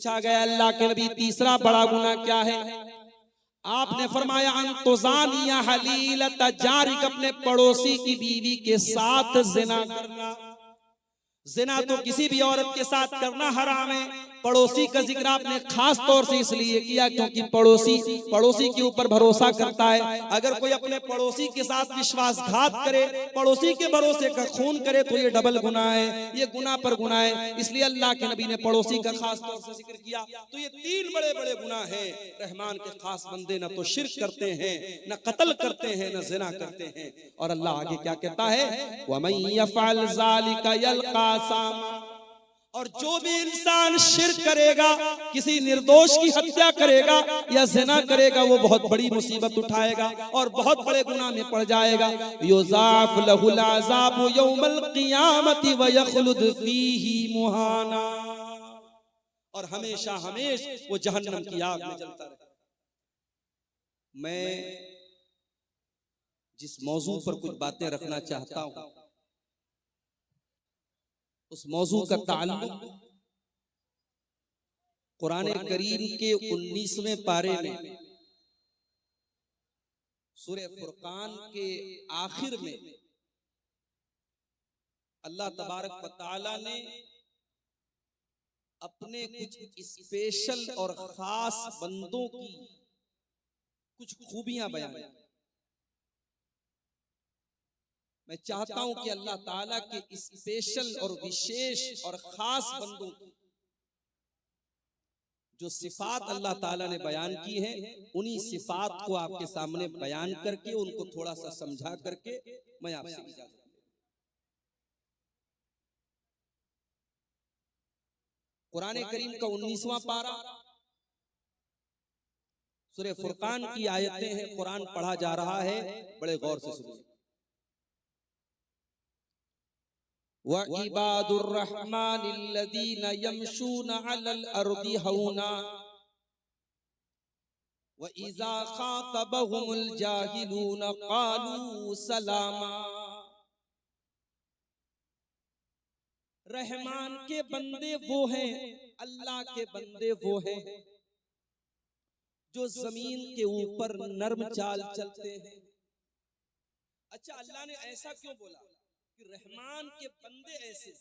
पूछा गया अल्लाह के नबी तीसरा बड़ा गुनाह क्या है? आपने फरमाया अंतुजानिया हलीलत जारिक, अपने पड़ोसी की बीवी के साथ जिना करना। जिना तो किसी भी औरत के साथ करना हराम है। पड़ोसी का जिक्र आपने खास तौर से इसलिए किया क्योंकि पड़ोसी के ऊपर भरोसा करता है। अगर कोई अपने पड़ोसी के साथ विश्वासघात करे, पड़ोसी के भरोसे का खून करे तो ये डबल गुनाह है, ये गुनाह पर गुनाह है। इसलिए अल्लाह के नबी ने पड़ोसी का खास तौर से जिक्र किया। तो ये तीन बड़े बड़े गुनाह हैं। रहमान के खास बंदे न तो शिर्क करते हैं, न कत्ल करते हैं, न जिना करते हैं। और अल्लाह आगे क्या कहता है? वमन यफअल ज़ालिका यल्का सामा, और जो भी इंसान शिर्क करेगा, किसी निर्दोष की हत्या करेगा या ज़िना करेगा, वो बहुत बड़ी मुसीबत उठाएगा और बहुत बड़े गुनाह में पड़ जाएगा। युज़ाफ़ लहुल अज़ाबु यौमल क़ियामति व यख़लुद फ़ीही मुहाना, और हमेशा वो जहन्नम की आग में जलता रहे। मैं जिस मौजू पर कुछ बातें रखना चाहता हूं, उस मौजू का ताल्लुक कुरान करीम के 19वें पारे में सूरह फुरकान के आखिर में अल्लाह तबारक व तआला ने अपने कुछ स्पेशल और खास बंदों की कुछ खूबियां बयान। मैं चाहता हूं कि अल्लाह ताला के स्पेशल और विशेष और खास बंदों की जो सिफात अल्लाह ताला ने बयान की हैं, उन्हीं सिफात को आपके सामने बयान करके उनको थोड़ा सा समझा करके मैं आपसे इजाजत। कुरान करीम का 19वां पारा, सूरह फुरकान की आयतें हैं। कुरान पढ़ा जा रहा है, बड़े गौर से सुनिए। व इबादुर रहमानिल्लज़ीना यमशूना अलल अर्दि हौना व इज़ा खातबहुमुल जाहिलूना क़ालू सलामा। रहमान के बंदे वो हैं, अल्लाह के बंदे वो हैं जो जमीन के ऊपर नर्म चाल चलते हैं। अच्छा, अल्लाह ने ऐसा क्यों बोला कि रहमान के बंदे ऐसे?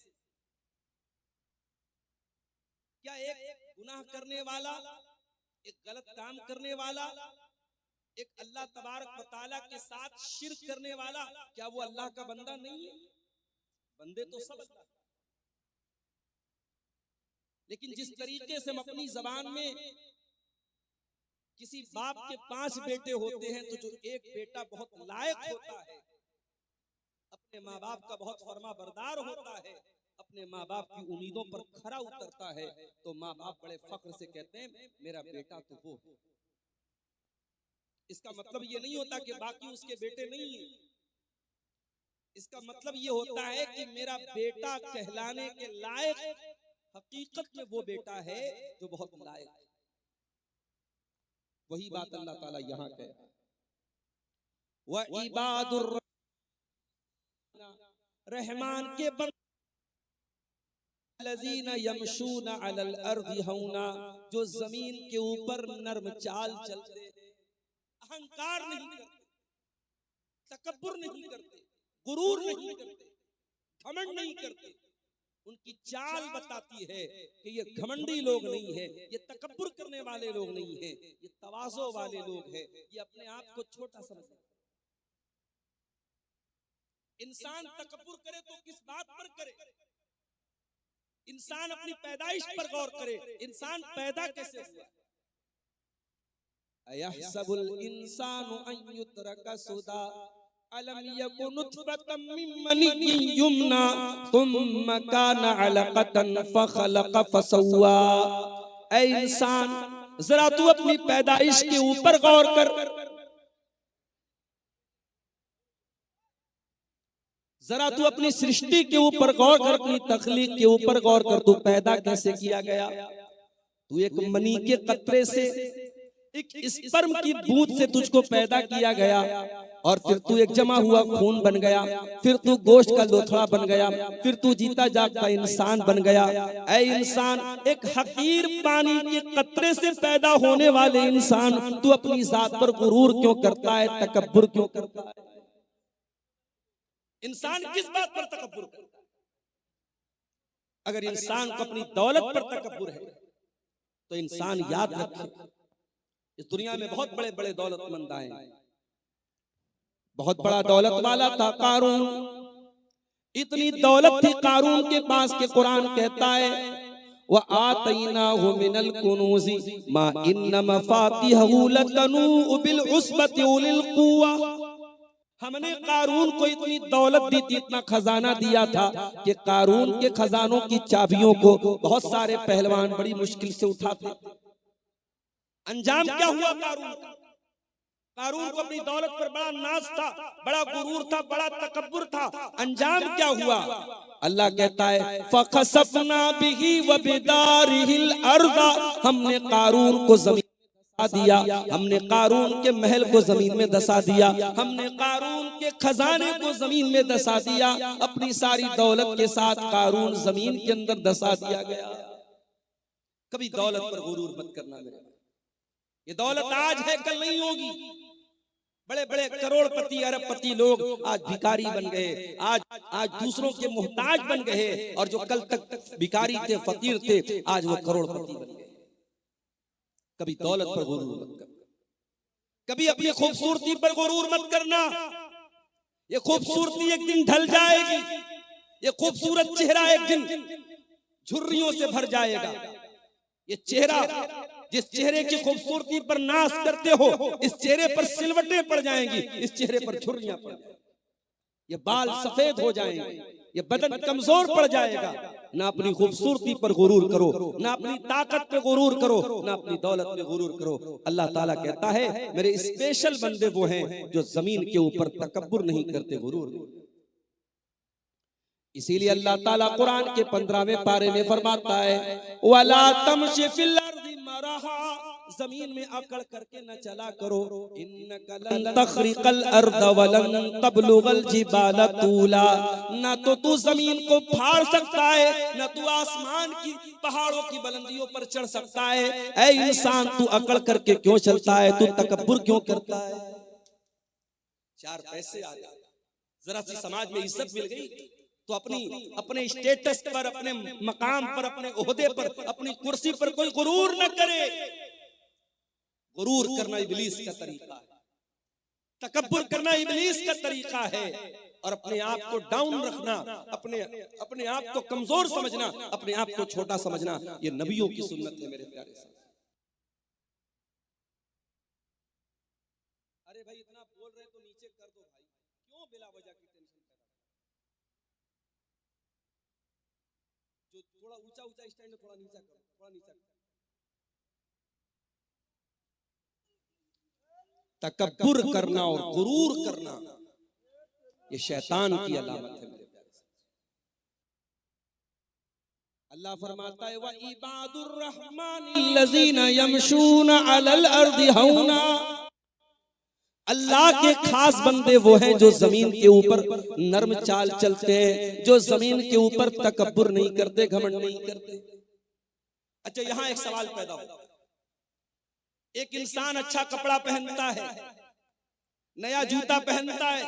क्या एक गुनाह करने वाला, एक गलत काम करने वाला, एक अल्लाह तबारक व तआला के साथ शिर्क करने वाला, क्या वो अल्लाह का बंदा नहीं है? बंदे तो सब अल्लाह। लेकिन जिस तरीके से हम अपनी जबान में किसी बाप के 5 बेटे होते हैं, तो जो एक बेटा बहुत लायक होता है, अपने माँ बाप का बहुत फर्मा बरदार होता है, अपने माँ बाप की उम्मीदों पर खरा उतरता है, तो माँ बाप बड़े फख्र से कहते हैं मेरा बेटा तो वो। इसका मतलब ये नहीं होता कि बाकी उसके बेटे नहीं हैं। इसका मतलब ये होता है कि मेरा बेटा कहलाने के लायक हकीकत में वो बेटा है जो बहुत लायक है। वही बात अल्लाह ताला यहां कह रहा है, व इबादुर रहमान के लज़ीना यमशूना अलल अर्दि हौना, जो जमीन के ऊपर नर्म चाल चलते हैं, अहंकार नहीं करते, तकब्बुर नहीं करते, गुरूर नहीं करते, घमंड नहीं करते। उनकी चाल बताती है कि ये घमंडी लोग नहीं है, ये तकब्बुर करने वाले लोग नहीं है, ये तवाज़ो वाले लोग हैं, ये अपने आप को छोटा समझते हैं। इंसान तकब्बुर करे तो किस बात पर करे? इंसान अपनी पैदाइश पर गौर करे, इंसान पैदा कैसे हुआ? अयहसबुल इंसानु अन युत्रका सुदा अलम यकुन नुतफतम मिन मनिय्यिन युमना थुम्मा काना अलक़तन फखलक़ फसव्वा। ऐ इंसान, जरा तू अपनी पैदाइश के ऊपर गौर कर, जरा तू अपनी सृष्टि के ऊपर गौर कर, अपनी तख्लीक के ऊपर गौर कर। तू पैदा कैसे किया गया? तू एक मनी के कतरे से एक स्पर्म की बूंद से तुझको पैदा किया गया और फिर तू एक जमा हुआ खून बन गया, फिर तू गोश्त का लोथड़ा बन गया, फिर तू जीता जागता इंसान बन गया। ऐ इंसान, एक हकीर पानी के कतरे से पैदा होने वाले इंसान, तू अपनी जात पर गुरूर क्यों करता है, तकब्बुर क्यों करता है? इंसान किस बात पर तकब्बुर करता है? अगर इंसान को अपनी दौलत पर तकब्बुर है तो इंसान याद रखे, इस दुनिया में बहुत बड़े बड़े दौलतमंद आए। बहुत बड़ा दौलत वाला था कारून, इतनी दौलत थी कारून के पास के कुरान कहता है वह आतैनाहु मिनल कुनूज़ि मा इन्न मफातिहु लतनू बिल उस्बति उलिल कुव्वा। हमने कारून को इतनी दौलत दी थी, इतना खजाना दिया था कि कारून के खजानों की चाबियों को बहुत सारे पहलवान बड़ी मुश्किल से उठाते। अंजाम क्या हुआ कारून का? कारून को अपनी दौलत पर बड़ा नाज था, बड़ा गुरूर था, बड़ा तकब्बुर था। अंजाम क्या हुआ? अल्लाह कहता है फखसफना बिही व बिदारिहिल अर्दा, हमने कारून को जमीन में दसा दिया, हमने कारून के महल को जमीन में दसा दिया, हमने कारून के खजाने को जमीन में दसा दिया। अपनी सारी दौलत के साथ कारून जमीन के अंदर दसा दिया गया। कभी दौलत पर गुरूर मत करना मेरे, ये दौलत आज है कल नहीं होगी। बड़े बड़े करोड़पति अरबपति लोग आज भिखारी बन गए, आज दूसरों के मोहताज बन गए, और जो कल तक भिखारी थे, फकीर थे, आज वो करोड़पति बन गए। कभी दौलत पर गुरूर मत करना, कभी अपनी खूबसूरती पर गुरूर मत करना। ये खूबसूरती एक दिन ढल जाएगी, ये खूबसूरत चेहरा एक दिन झुर्रियों से भर जाएगा। ये चेहरा, जिस चेहरे की खूबसूरती पर नाश करते हो, इस चेहरे पर सिलवटें पड़ जाएंगी, इस चेहरे पर झुर्रियां पड़ जाएंगी, ये बाल सफेद हो जाएंगे, ये बदन कमजोर पड़ जाएगा। ना अपनी खूबसूरती पर गुरूर करो, ना अपनी ताकत पे गुरूर करो, ना अपनी दौलत पे गुरूर करो। अल्लाह ताला कहता है मेरे स्पेशल बंदे वो हैं जो जमीन के ऊपर तकब्बुर नहीं करते, गुरूर नहीं। इसीलिए अल्लाह ताला कुरान के 15वें पारे में फरमाता है वला तमशी फिल अर्दि मरहा, जमीन में अकड़ करके न चला करो। इन्नका लन तखरिकल अर्द वलन तबलुगल जिबाल तूला, ना तो तू जमीन को फाड़ सकता है, ना तू आसमान की पहाड़ों की बुलंदियों पर चढ़ सकता है। ऐ इंसान, तू अकड़ करके क्यों चलता है, तू तकब्बुर क्यों करता है? चार पैसे आ गए, जरा सी समाज में इज्जत मिल गई तो अपने स्टेटस पर, अपने मकाम पर, अपने ओहदे पर, अपनी कुर्सी पर कोई गुरूर न करे। गुरूर करना इब्लीस का तरीका है, तकब्बुर करना इब्लीस का तरीका है। और अपने आप को डाउन रखना, अपने आप को कमजोर समझना, अपने आप को छोटा समझना, ये नबियों की सुन्नत है मेरे प्यारे साथ। अरे भाई इतना बोल रहे तो नीचे कर दो भाई, क्यों बिला वजह की टेंशन कर रहे? जो थोड़ा ऊंचा ऊंचा स्टैंड है थोड़ा नीचा करो, थोड़ा नीचा करो। तकब्बुर करना और गुरूर करना ये शैतान की अलामत है मेरे प्यारे से। अल्लाह फरमाता है व इबादुर रहमानिल्लज़ीना यमशूना अलल अर्दि हौना, अल्लाह के खास बंदे वो हैं जो जमीन के ऊपर नर्म चाल चलते हैं, जो जमीन के ऊपर तकब्बुर नहीं करते, घमंड नहीं करते। अच्छा, यहां एक सवाल पैदा होता है, एक इंसान अच्छा कपड़ा पहनता है, नया जूता पहनता है,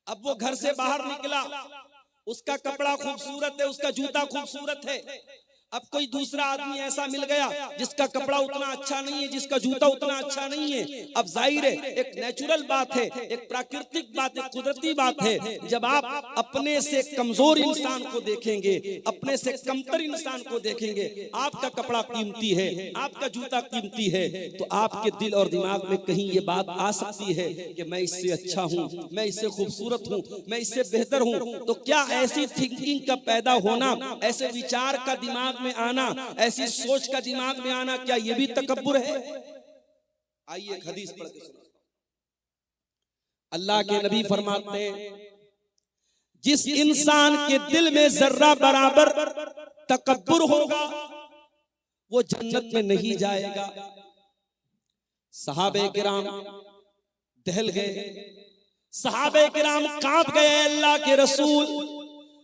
अब वो घर से बाहर निकला, उसका कपड़ा खूबसूरत है, उसका जूता खूबसूरत है। अब कोई दूसरा आदमी ऐसा मिल गया जिसका कपड़ा उतना अच्छा नहीं है, जिसका जूता उतना अच्छा नहीं है। अब जाहिर है एक नेचुरल बात है, एक प्राकृतिक बात है, कुदरती बात है। जब आप अपने से कमजोर इंसान को देखेंगे, अपने से कमतर इंसान को देखेंगे, आपका कपड़ा कीमती है, आपका जूता कीमती है, तो आपके दिल और दिमाग में कहीं ये बात आ सकती है कि मैं इससे अच्छा हूँ, मैं इससे खूबसूरत हूँ, मैं इससे बेहतर हूँ। तो क्या ऐसी थिंकिंग का पैदा होना, ऐसे विचार का दिमाग में आना, ऐसी सोच का दिमाग में आना, क्या ये भी तकब्बुर है? आइए एक हदीस पढ़ के सुनाता हूं। अल्लाह के नबी फरमाते हैं जिस इंसान के दिल में जर्रा बराबर तकब्बुर होगा वो जन्नत में नहीं जाएगा। सहाबे किराम दहल गए, सहाबे किराम कांप गए। अल्लाह के रसूल,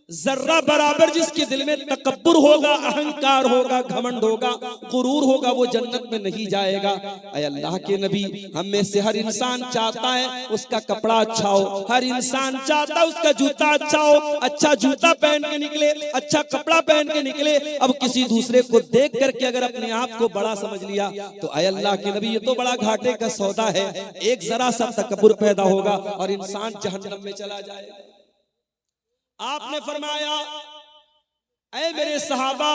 जर्रा बराबर जिसके दिल में तकब्बुर होगा, अहंकार होगा, घमंड होगा, गुरूर होगा, वो जन्नत में नहीं जाएगा। ऐ अल्लाह के नबी, हम में से हर इंसान चाहता है उसका कपड़ा अच्छा हो, हर इंसान चाहता है उसका जूता अच्छा हो, अच्छा जूता पहन के निकले, अच्छा कपड़ा पहन के निकले। अब किसी दूसरे को देख करके अगर अपने आप को बड़ा समझ लिया तो ऐ अल्लाह के नबी, ये तो बड़ा घाटे का सौदा है। एक जरा सा तकब्बुर पैदा होगा और इंसान जहन्नम में चला जाएगा। आपने फरमाया, ऐ मेरे सहाबा,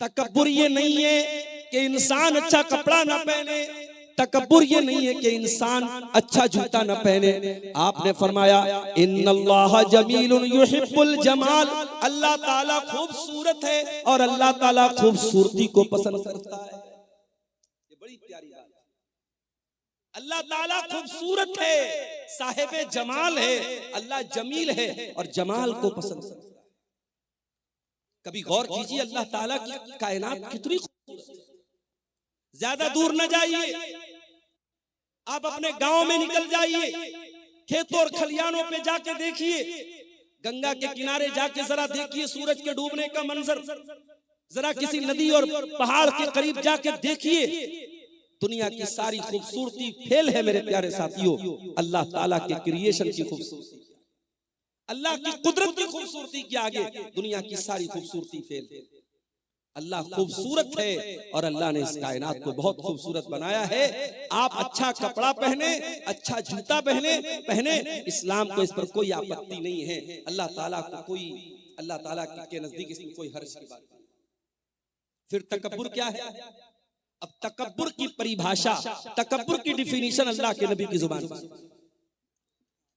तकब्बुर ये नहीं है कि इंसान अच्छा कपड़ा ना पहने, तकब्बुर ये नहीं है कि इंसान अच्छा जूता न पहने। आपने फरमाया, इन्नल्लाह जमीलुन युहिब्बुल जमाल, अल्लाह ताला खूबसूरत है और अल्लाह ताला खूबसूरती को पसंद करता है। ये बड़ी प्यारी बात है। अल्लाह ताला खूबसूरत है, साहिबे जमाल है, अल्लाह जमील है और जमाल को पसंद करता है। कभी गौर कीजिए, अल्लाह ताला की कायनात कितनी खूबसूरत है। ज्यादा दूर न जाइए, आप अपने गांव में निकल जाइए, खेतों और खलियानों पे जाके देखिए, गंगा के किनारे जाके जरा देखिए सूरज के डूबने का मंजर, जरा किसी नदी और पहाड़ के करीब जाके देखिए, दुनिया की सारी खूबसूरती फेल है मेरे प्यारे साथियों, अल्लाह ताला के क्रिएशन की खूबसूरती, अल्लाह की कुदरत की खूबसूरती के आगे दुनिया की सारी खूबसूरती फेल है। अल्लाह खूबसूरत है और अल्लाह ने इस कायनात को बहुत खूबसूरत बनाया है। आप अच्छा कपड़ा पहने, अच्छा जूता पहने, इस्लाम को इस पर कोई आपत्ति नहीं है। अल्लाह ताला को कोई, अल्लाह ताला के नजदीक इसमें कोई हर्ज की बात नहीं। फिर तकब्बुर क्या है? अब तकब्बुर की परिभाषा, तकब्बुर की डिफिनीशन अल्लाह के नबी की जुबान पर,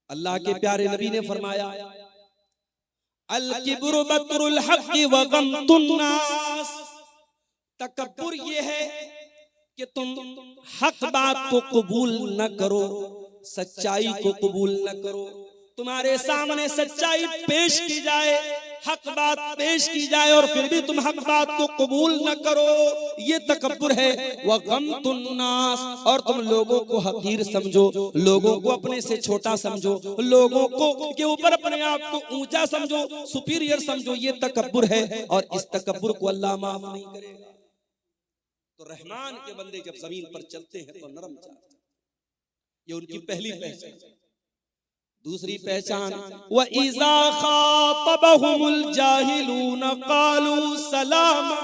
अल्लाह के प्यारे नबी ने फरमाया, अल किब्रु बत्रुल हक़्क़ि व गम्तुन नास, तकब्बुर ये है कि तुम हक बात को कबूल न करो, सच्चाई को कबूल न करो। तुम्हारे सामने सच्चाई पेश की जाए, हक बात पेश की जाए और फिर भी तुम हक बात को कबूल न करो, ये तकब्बुर है। व गम्तुन नास, और तुम लोगों को हकीर समझो, लोगों को अपने से छोटा समझो, लोगों को के ऊपर अपने आप को ऊंचा समझो, सुपीरियर समझो, ये तकब्बुर है। और इस तकब्बुर को अल्लाह माफ नहीं करेगा। तो रहमान के बंदे जब जमीन पर चलते हैं तो नरम चलते हैं, ये उनकी पहली पहचान। दूसरी पहचान, व इज़ा खातबहुमुल जाहिलून क़ालू सलामा,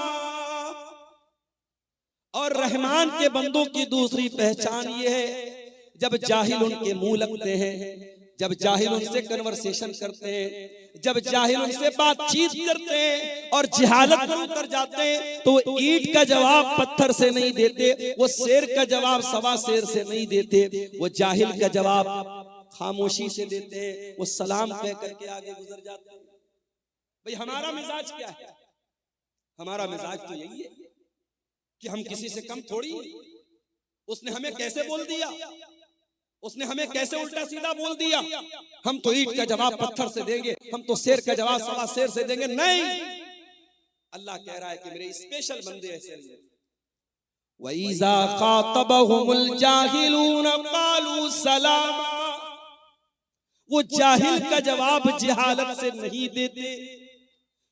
और रहमान के बंदों की दूसरी पहचान ये है, जब जाहिल उनके मुंह लगते हैं, जब जाहिल उनसे कन्वर्सेशन करते हैं, जब जाहिल उनसे बातचीत करते हैं और जिहालत पर उतर जाते हैं, तो ईंट का जवाब पत्थर से नहीं देते, वो शेर का जवाब सवा शेर से नहीं देते, वो जाहिल का जवाब खामोशी से देते हैं, वो सलाम कह करके आगे गुजर जाते हैं। भाई हमारा मिजाज क्या है? हमारा मिजाज तो यही है कि हम किसी से कम थोड़ी, उसने हमें कैसे बोल दिया, उसने हमें कैसे उल्टा सीधा बोल दिया, हम तो ईंट का जवाब पत्थर से देंगे, हम तो शेर का जवाब सवा शेर से देंगे। नहीं, अल्लाह कह रहा है कि मेरे स्पेशल बंदे ऐसे नहीं। वइज़ा खातबहुमुल जाहिलून क़ालू सलामा, वो जाहिल का जवाब जिहालत से नहीं देते,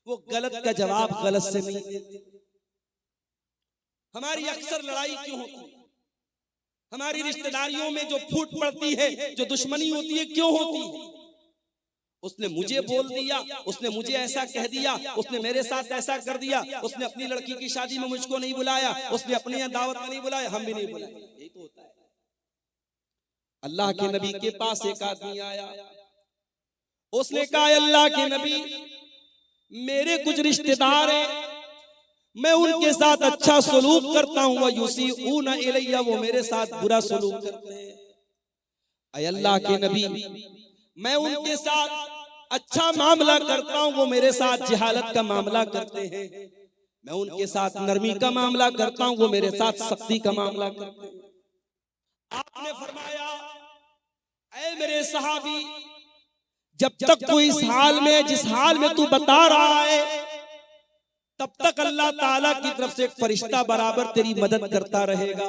वो गलत का जवाब गलत से नहीं देते। हमारी अक्सर लड़ाई क्यों होती है? हमारी रिश्तेदारियों में जो फूट पड़ती है, जो दुश्मनी होती है, क्यों होती है? उसने मुझे बोल दिया, उसने मुझे ऐसा कह दिया, उसने मेरे साथ ऐसा कर दिया, उसने अपनी लड़की की शादी में मुझको नहीं बुलाया, उसने अपने यहाँ दावत में नहीं बुलाया, हम भी नहीं बुलाए। यही तो होता है। अल्लाह के नबी के पास एक आदमी आया, उसने कहा, अल्लाह के नबी, मेरे कुछ रिश्तेदार हैं, मैं उनके साथ अच्छा सलूक करता हूं, युसीऊना इलैया, वो मेरे साथ बुरा सलूक करते हैं। ऐ अल्लाह के नबी, मैं उनके साथ अच्छा मामला करता हूं, वो मेरे साथ जिहालत का मामला करते हैं। मैं उनके साथ नरमी का मामला करता हूं, वो मेरे साथ सख्ती का मामला करते हैं। आपने फरमाया, ऐ मेरे सहाबी, जब तक तू इस हाल में, जिस हाल में तू बता रहा है, तब तक अल्लाह ताला की तरफ से एक फरिश्ता बराबर तेरी मदद करता रहेगा।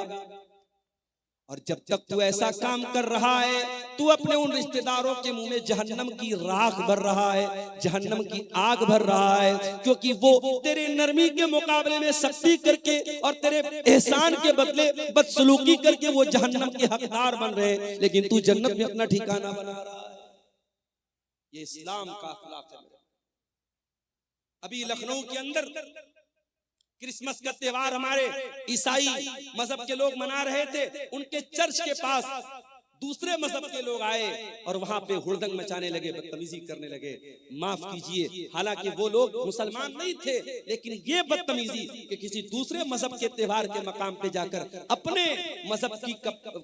और जब तक तू ऐसा काम कर रहा है, तू अपने उन रिश्तेदारों के मुंह में जहन्नम की राख भर रहा है, जहन्नम की आग भर रहा है, क्योंकि वो तेरे नरमी के मुकाबले में सख्ती करके और तेरे एहसान के बदले बदसलूकी करके वो जहन्नम के हकदार बन रहे हैं, लेकिन तू जन्नत में अपना ठिकाना बना रहा है। ये इस्लाम का अखलाक है। अभी लखनऊ के अंदर क्रिसमस का त्योहार हमारे ईसाई मजहब के लोग मना रहे थे। उनके चर्च के पास दूसरे मजहब के लोग आए और वहां पे हुड़दंग मचाने लगे, बदतमीजी करने लगे। माफ कीजिए, हालांकि वो लोग मुसलमान नहीं थे, लेकिन ये बदतमीजी कि किसी दूसरे मजहब के त्योहार के मकाम पे जाकर अपने मजहब की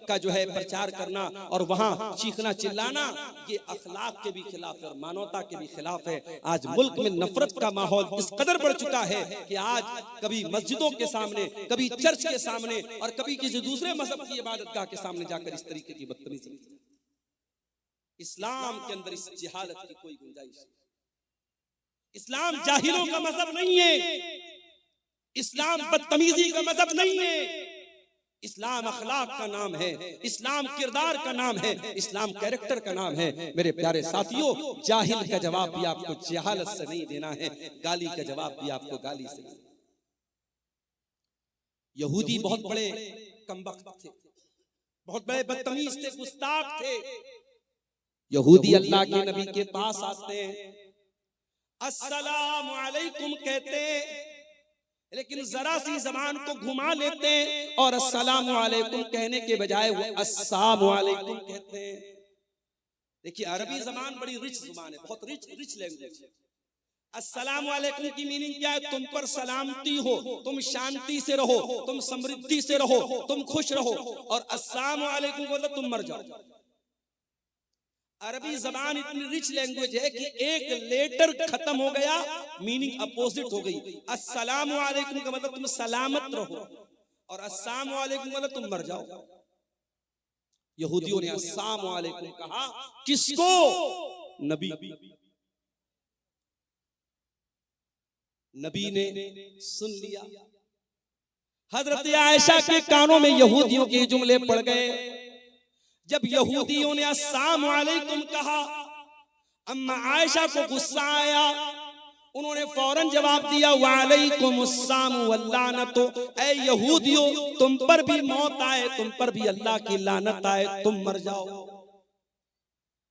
का जो है प्रचार करना और वहां चीखना चिल्लाना, ये अखलाक के भी खिलाफ है और मानवता के भी खिलाफ है। आज मुल्क में नफरत का माहौल इस कदर बढ़ चुका है कि आज कभी मस्जिदों के सामने, कभी चर्च के सामने और कभी किसी दूसरे मजहब की इबादतगाह के सामने जाकर इस तरीके की बदतमीजी। इस्लाम के अंदर इस जिहालत की कोई गुंजाइश नहीं। इस्लाम जाहिलों का मजहब नहीं है, इस्लाम बदतमीजी का मजहब नहीं है, इस्लाम अखलाक का नाम है, इस्लाम किरदार का नाम है, इस्लाम कैरेक्टर का नाम है। मेरे प्यारे साथियों, जाहिल का जवाब भी आपको जहालत से नहीं देना है, गाली का जवाब भी आपको गाली से नहीं। यहूदी बहुत बड़े कमबख्त थे, बहुत बड़े बदतमीज थे, गुस्ताख थे। यहूदी अल्लाह के नबी के पास आते हैं, अस्सलामु अलैकुम कहते हैं, लेकिन जरा सी जबान को घुमा लेते हैं और अस्सलामु अलैकुम कहने के बजाय वो अस्सलामु अलैकुम कहते हैं। देखिए, अरबी जबान बड़ी रिच जुबान है, बहुत रिच लैंग्वेज है। अस्सलामु अलैकुम की मीनिंग क्या है? तुम पर सलामती हो, तुम शांति से रहो, तुम समृद्धि से रहो, तुम खुश रहो। और अस्सलामु अलैकुम मतलब तुम मर जाओ। अरबी जबान इतनी रिच लैंग्वेज है कि एक लेटर खत्म हो गया, मीनिंग अपोजिट हो गई। अस्सलामु अलैकुम का मतलब तुम सलामत रहो और अस्सलामु अलैकुम मतलब तुम मर जाओ। यहूदियों ने अस्सलामु अलैकुम कहा, किसको? नबी। नबी ने सुन लिया। हजरत आयशा के कानों में यहूदियों के जुमले पड़ गए। जब यहूदियों ने अस्सलामु अलैकुम कहा, अम्मा आयशा को गुस्सा आया, उन्होंने फौरन जवाब दिया, वालैकुमुस्सलाम वल्लानतु। ऐ यहूदियों, तुम पर भी मौत आए, तुम पर भी अल्लाह की लानत आए, तुम मर जाओ।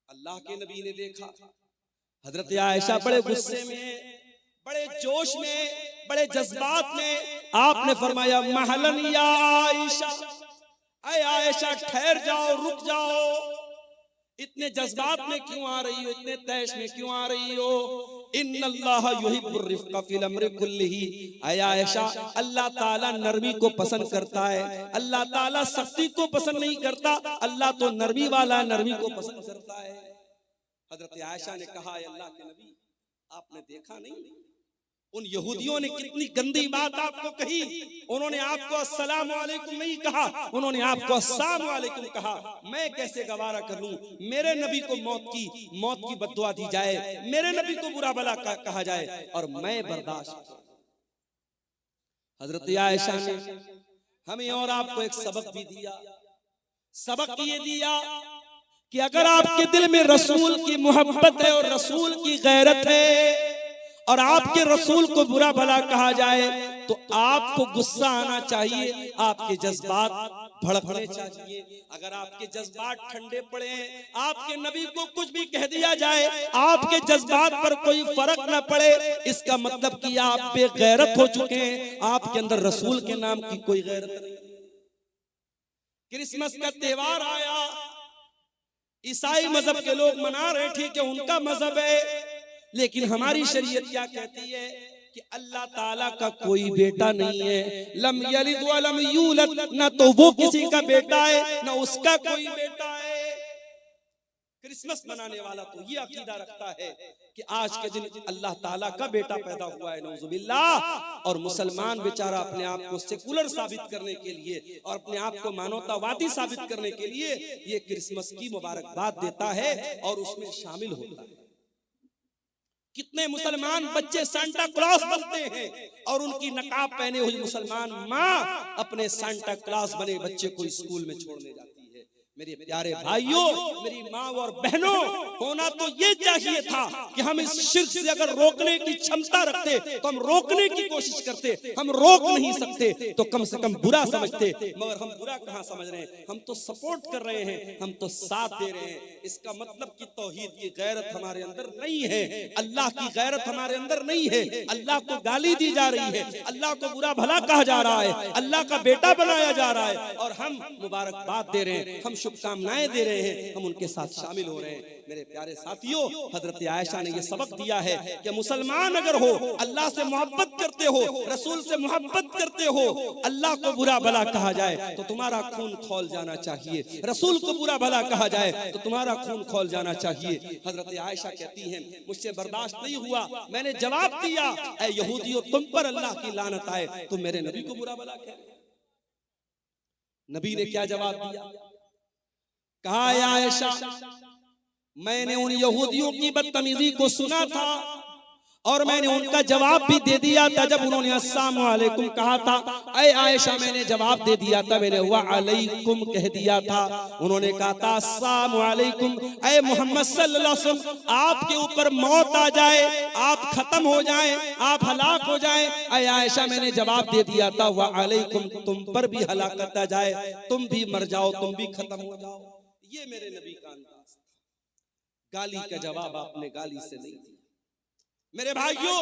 अल्लाह के नबी ने देखा हजरत आयशा बड़े गुस्से में, बड़े जोश में, बड़े जज्बात में, आपने फरमाया, महलन या आयशा, ऐ आयशा ठहर जाओ, रुक जाओ। इतने जज्बात में क्यों आ रही हो, इतने तैश में क्यों आ रही हो? इन्नल्लाह युहिब्बुर रिफ्क़ फिल अम्रि कुल्लिही। ऐ आयशा, अल्लाह ताला नरमी को पसंद करता है, अल्लाह ताला सख्ती को पसंद नहीं करता, अल्लाह तो नरमी वाला नरमी को पसंद करता है। हजरत आयशा ने कहा, अल्लाह के नबी, आपने देखा नहीं उन यहूदियों ने कितनी गंदी बात आपको कही? उन्होंने आपको अस्सलामु अलैकुम नहीं कहा, उन्होंने आपको अस्सलामु अलैकुम कहा। मैं कैसे गवारा कर लूं? मेरे नबी को मौत की बद्दुआ दी जाए, मेरे नबी को बुरा भला कहा जाए और मैं बर्दाश्त। हजरत आयशा ने हमें और आपको एक सबक भी दिया। सबक ये दिया कि अगर आपके दिल में रसूल की मोहब्बत है और रसूल की गैरत है और आपके रसूल को बुरा भला कहा जाए तो आपको गुस्सा आना चाहिए, आपके जज्बात भड़कने चाहिए। अगर आपके जज्बात ठंडे पड़े, आपके नबी को कुछ भी कह दिया जाए, आपके जज्बात पर कोई फर्क न पड़े, इसका मतलब कि आप बेगैरत हो चुके हैं, आपके अंदर रसूल के नाम की कोई गैरत नहीं। क्रिसमस का त्योहार आया, ईसाई मजहब के लोग मना रहे, ठीक है, उनका मजहब है, लेकिन हमारी शरीयत क्या कहती है कि अल्लाह ताला का कोई बेटा नहीं है। लम यलिद व लम यूलद, ना तो वो किसी का बेटा है ना उसका कोई बेटा है। क्रिसमस मनाने वाला तो ये अकीदा रखता है कि आज के दिन अल्लाह ताला का बेटा पैदा हुआ है, नऊजुबिल्लाह। और मुसलमान बेचारा अपने आप को सेकुलर साबित करने के लिए और अपने आप को मानवतावादी साबित करने के लिए ये क्रिसमस की मुबारकबाद देता है और उसमें शामिल होता है। कितने मुसलमान बच्चे सांता क्लॉस बनते हैं और उनकी नकाब पहने हुई मुसलमान माँ अपने सांता क्लॉस बने बच्चे को स्कूल में छोड़ने जाती है। मेरे प्यारे भाइयों, मेरी माँ और बहनों, होना तो ये चाहिए था कि हम इस शिर्क से अगर रोकने की क्षमता रखते तो हम रोकने की कोशिश करते। हम रोक नहीं सकते तो कम से कम बुरा समझते, मगर हम बुरा कहाँ समझ रहे हैं, हम तो सपोर्ट कर रहे हैं, हम तो साथ दे रहे हैं। इसका मतलब कि तौहीद की गैरत हमारे अंदर नहीं है, अल्लाह की गैरत हमारे अंदर नहीं है। अल्लाह को गाली दी जा रही है, अल्लाह को बुरा भला कहा जा रहा है, अल्लाह का बेटा बनाया जा रहा है और हम मुबारकबाद दे रहे हैं, हम शुभकामनाएं दे रहे हैं, हम उनके साथ शामिल हो रहे हैं। मेरे प्यारे साथियों, हजरत आयशा ने ये सबक दिया है कि मुसलमान अगर हो, अल्लाह से मोहब्बत करते हो, रसूल से मोहब्बत करते हो, अल्लाह को बुरा भला कहा जाए तो तुम्हारा खून खौल जाना चाहिए, रसूल को बुरा भला कहा जाए तो तुम्हारा खून खौल जाना चाहिए। हजरत आयशा कहती हैं, मुझसे बर्दाश्त नहीं हुआ, मैंने जवाब दिया, ऐ यहूदियों, तुम पर अल्लाह की लानत आए, तुम मेरे नबी को बुरा भला कह रहे। नबी ने क्या जवाब दिया? कहा, आयशा, मैंने उन यहूदियों की बदतमीजी को सुना था और मैंने उनका जवाब भी दे दिया था जब उन्होंने अस्सलामु अलैकुम कहा था। ऐ आयशा, मैंने जवाब दे दिया था, मैंने व अलैकुम कह दिया था। उन्होंने कहा था अस्सलामु अलैकुम, ऐ मोहम्मद सल्लल्लाहु अलैहि वसल्लम, आपके ऊपर मौत आ जाए, आप खत्म हो जाएं, आप हलाक हो जाएं। ऐ आयशा, मैंने जवाब दे दिया था व अलैकुम, तुम पर भी हलाकत आ जाए, तुम भी मर जाओ, तुम भी खत्म हो जाओ। ये मेरे नबी का अंदाज था। गाली का जवाब आपने गाली से नहीं दिया। मेरे भाइयों,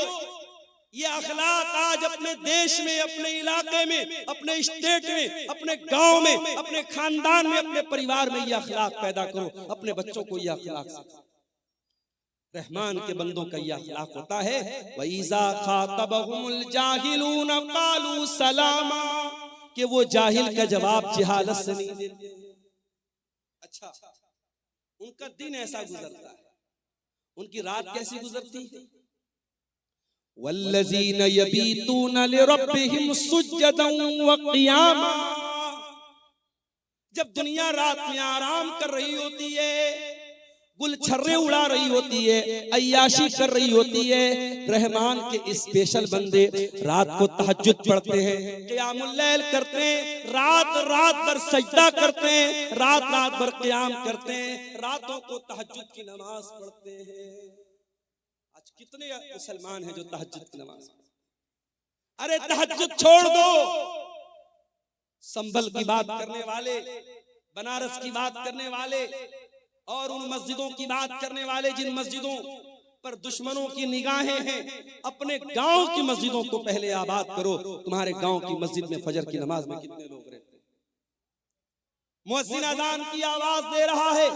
ये अखलाक आज अपने देश में, अपने इलाके में, अपने स्टेट में, अपने गांव में, अपने खानदान में, अपने परिवार में ये अखलाक पैदा करो। अपने बच्चों को ये अखलाक सिखाओ। रहमान के बंदों का ये अखलाक होता है, वइज़ा खातबहुमुल जाहिलून क़ालू सलामा, कि वो जाहिल का जवाब जहालत से नहीं देते। अच्छा, उनका दिन ऐसा गुजरता है, उनकी रात कैसी गुजरती है? वल्लज़ीन यबीतून लिरब्बिहिम सुज्जदन व क़ियामा, जब दुनिया रात में आराम कर रही होती है, गुलछर्रे उड़ा रही होती है, अय्याशी कर रही होती है, रहमान के स्पेशल बंदे रात को तहज्जुद पढ़ते हैं, क़ियामुल लैल करते हैं, रात रात भर सजदा करते हैं, रात रात भर क़ियाम करते हैं, रातों को तहज्जुद की नमाज पढ़ते हैं। आज कितने मुसलमान हैं जो तहज्जुद की नमाज? अरे तहज्जुद छोड़ दो। संभल की बात करने वाले, बनारस की बात करने वाले और उन मस्जिदों की बात करने वाले जिन मस्जिदों पर दुश्मनों की निगाहें हैं, अपने गांव की मस्जिदों को पहले आबाद करो। तुम्हारे गांव की मस्जिद में फजर की नमाज में कितने लोग रहते हैं? मुअज्जिन अज़ान की आवाज दे रहा है,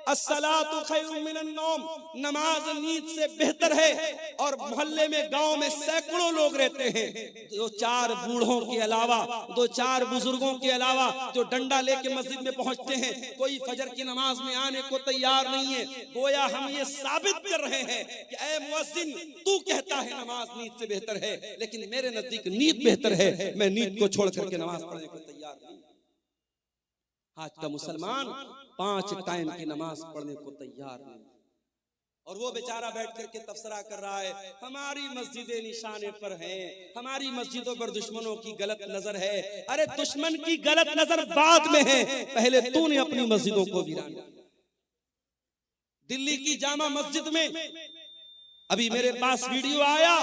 अस्सलातु खैरुम मिनन नौम, नमाज नींद से बेहतर है, और मोहल्ले में, गांव में सैकड़ों लोग रहते हैं, दो चार बूढ़ों के अलावा, दो चार बुजुर्गों के अलावा, जो डंडा लेके मस्जिद में पहुंचते हैं, कोई फजर की नमाज में आने को तैयार नहीं है। गोया हम ये साबित कर रहे हैं कि ऐ मुअज्जिन, तू कहता है नमाज नींद से बेहतर है, लेकिन मेरे नजदीक नींद बेहतर है, मैं नींद को छोड़ करके नमाज पढ़ने को तैयार नहीं। आज का मुसलमान 5 टाइम की नमाज पढ़ने को तैयार नहीं, और वो बेचारा बैठ करके तबसरा कर रहा है, हमारी मस्जिदें निशाने पर हैं, हमारी मस्जिदों पर दुश्मनों की गलत नजर है। अरे दुश्मन की गलत नजर बाद में है, पहले तूने अपनी मस्जिदों को वीरान किया। दिल्ली की जामा मस्जिद में अभी मेरे पास वीडियो आया,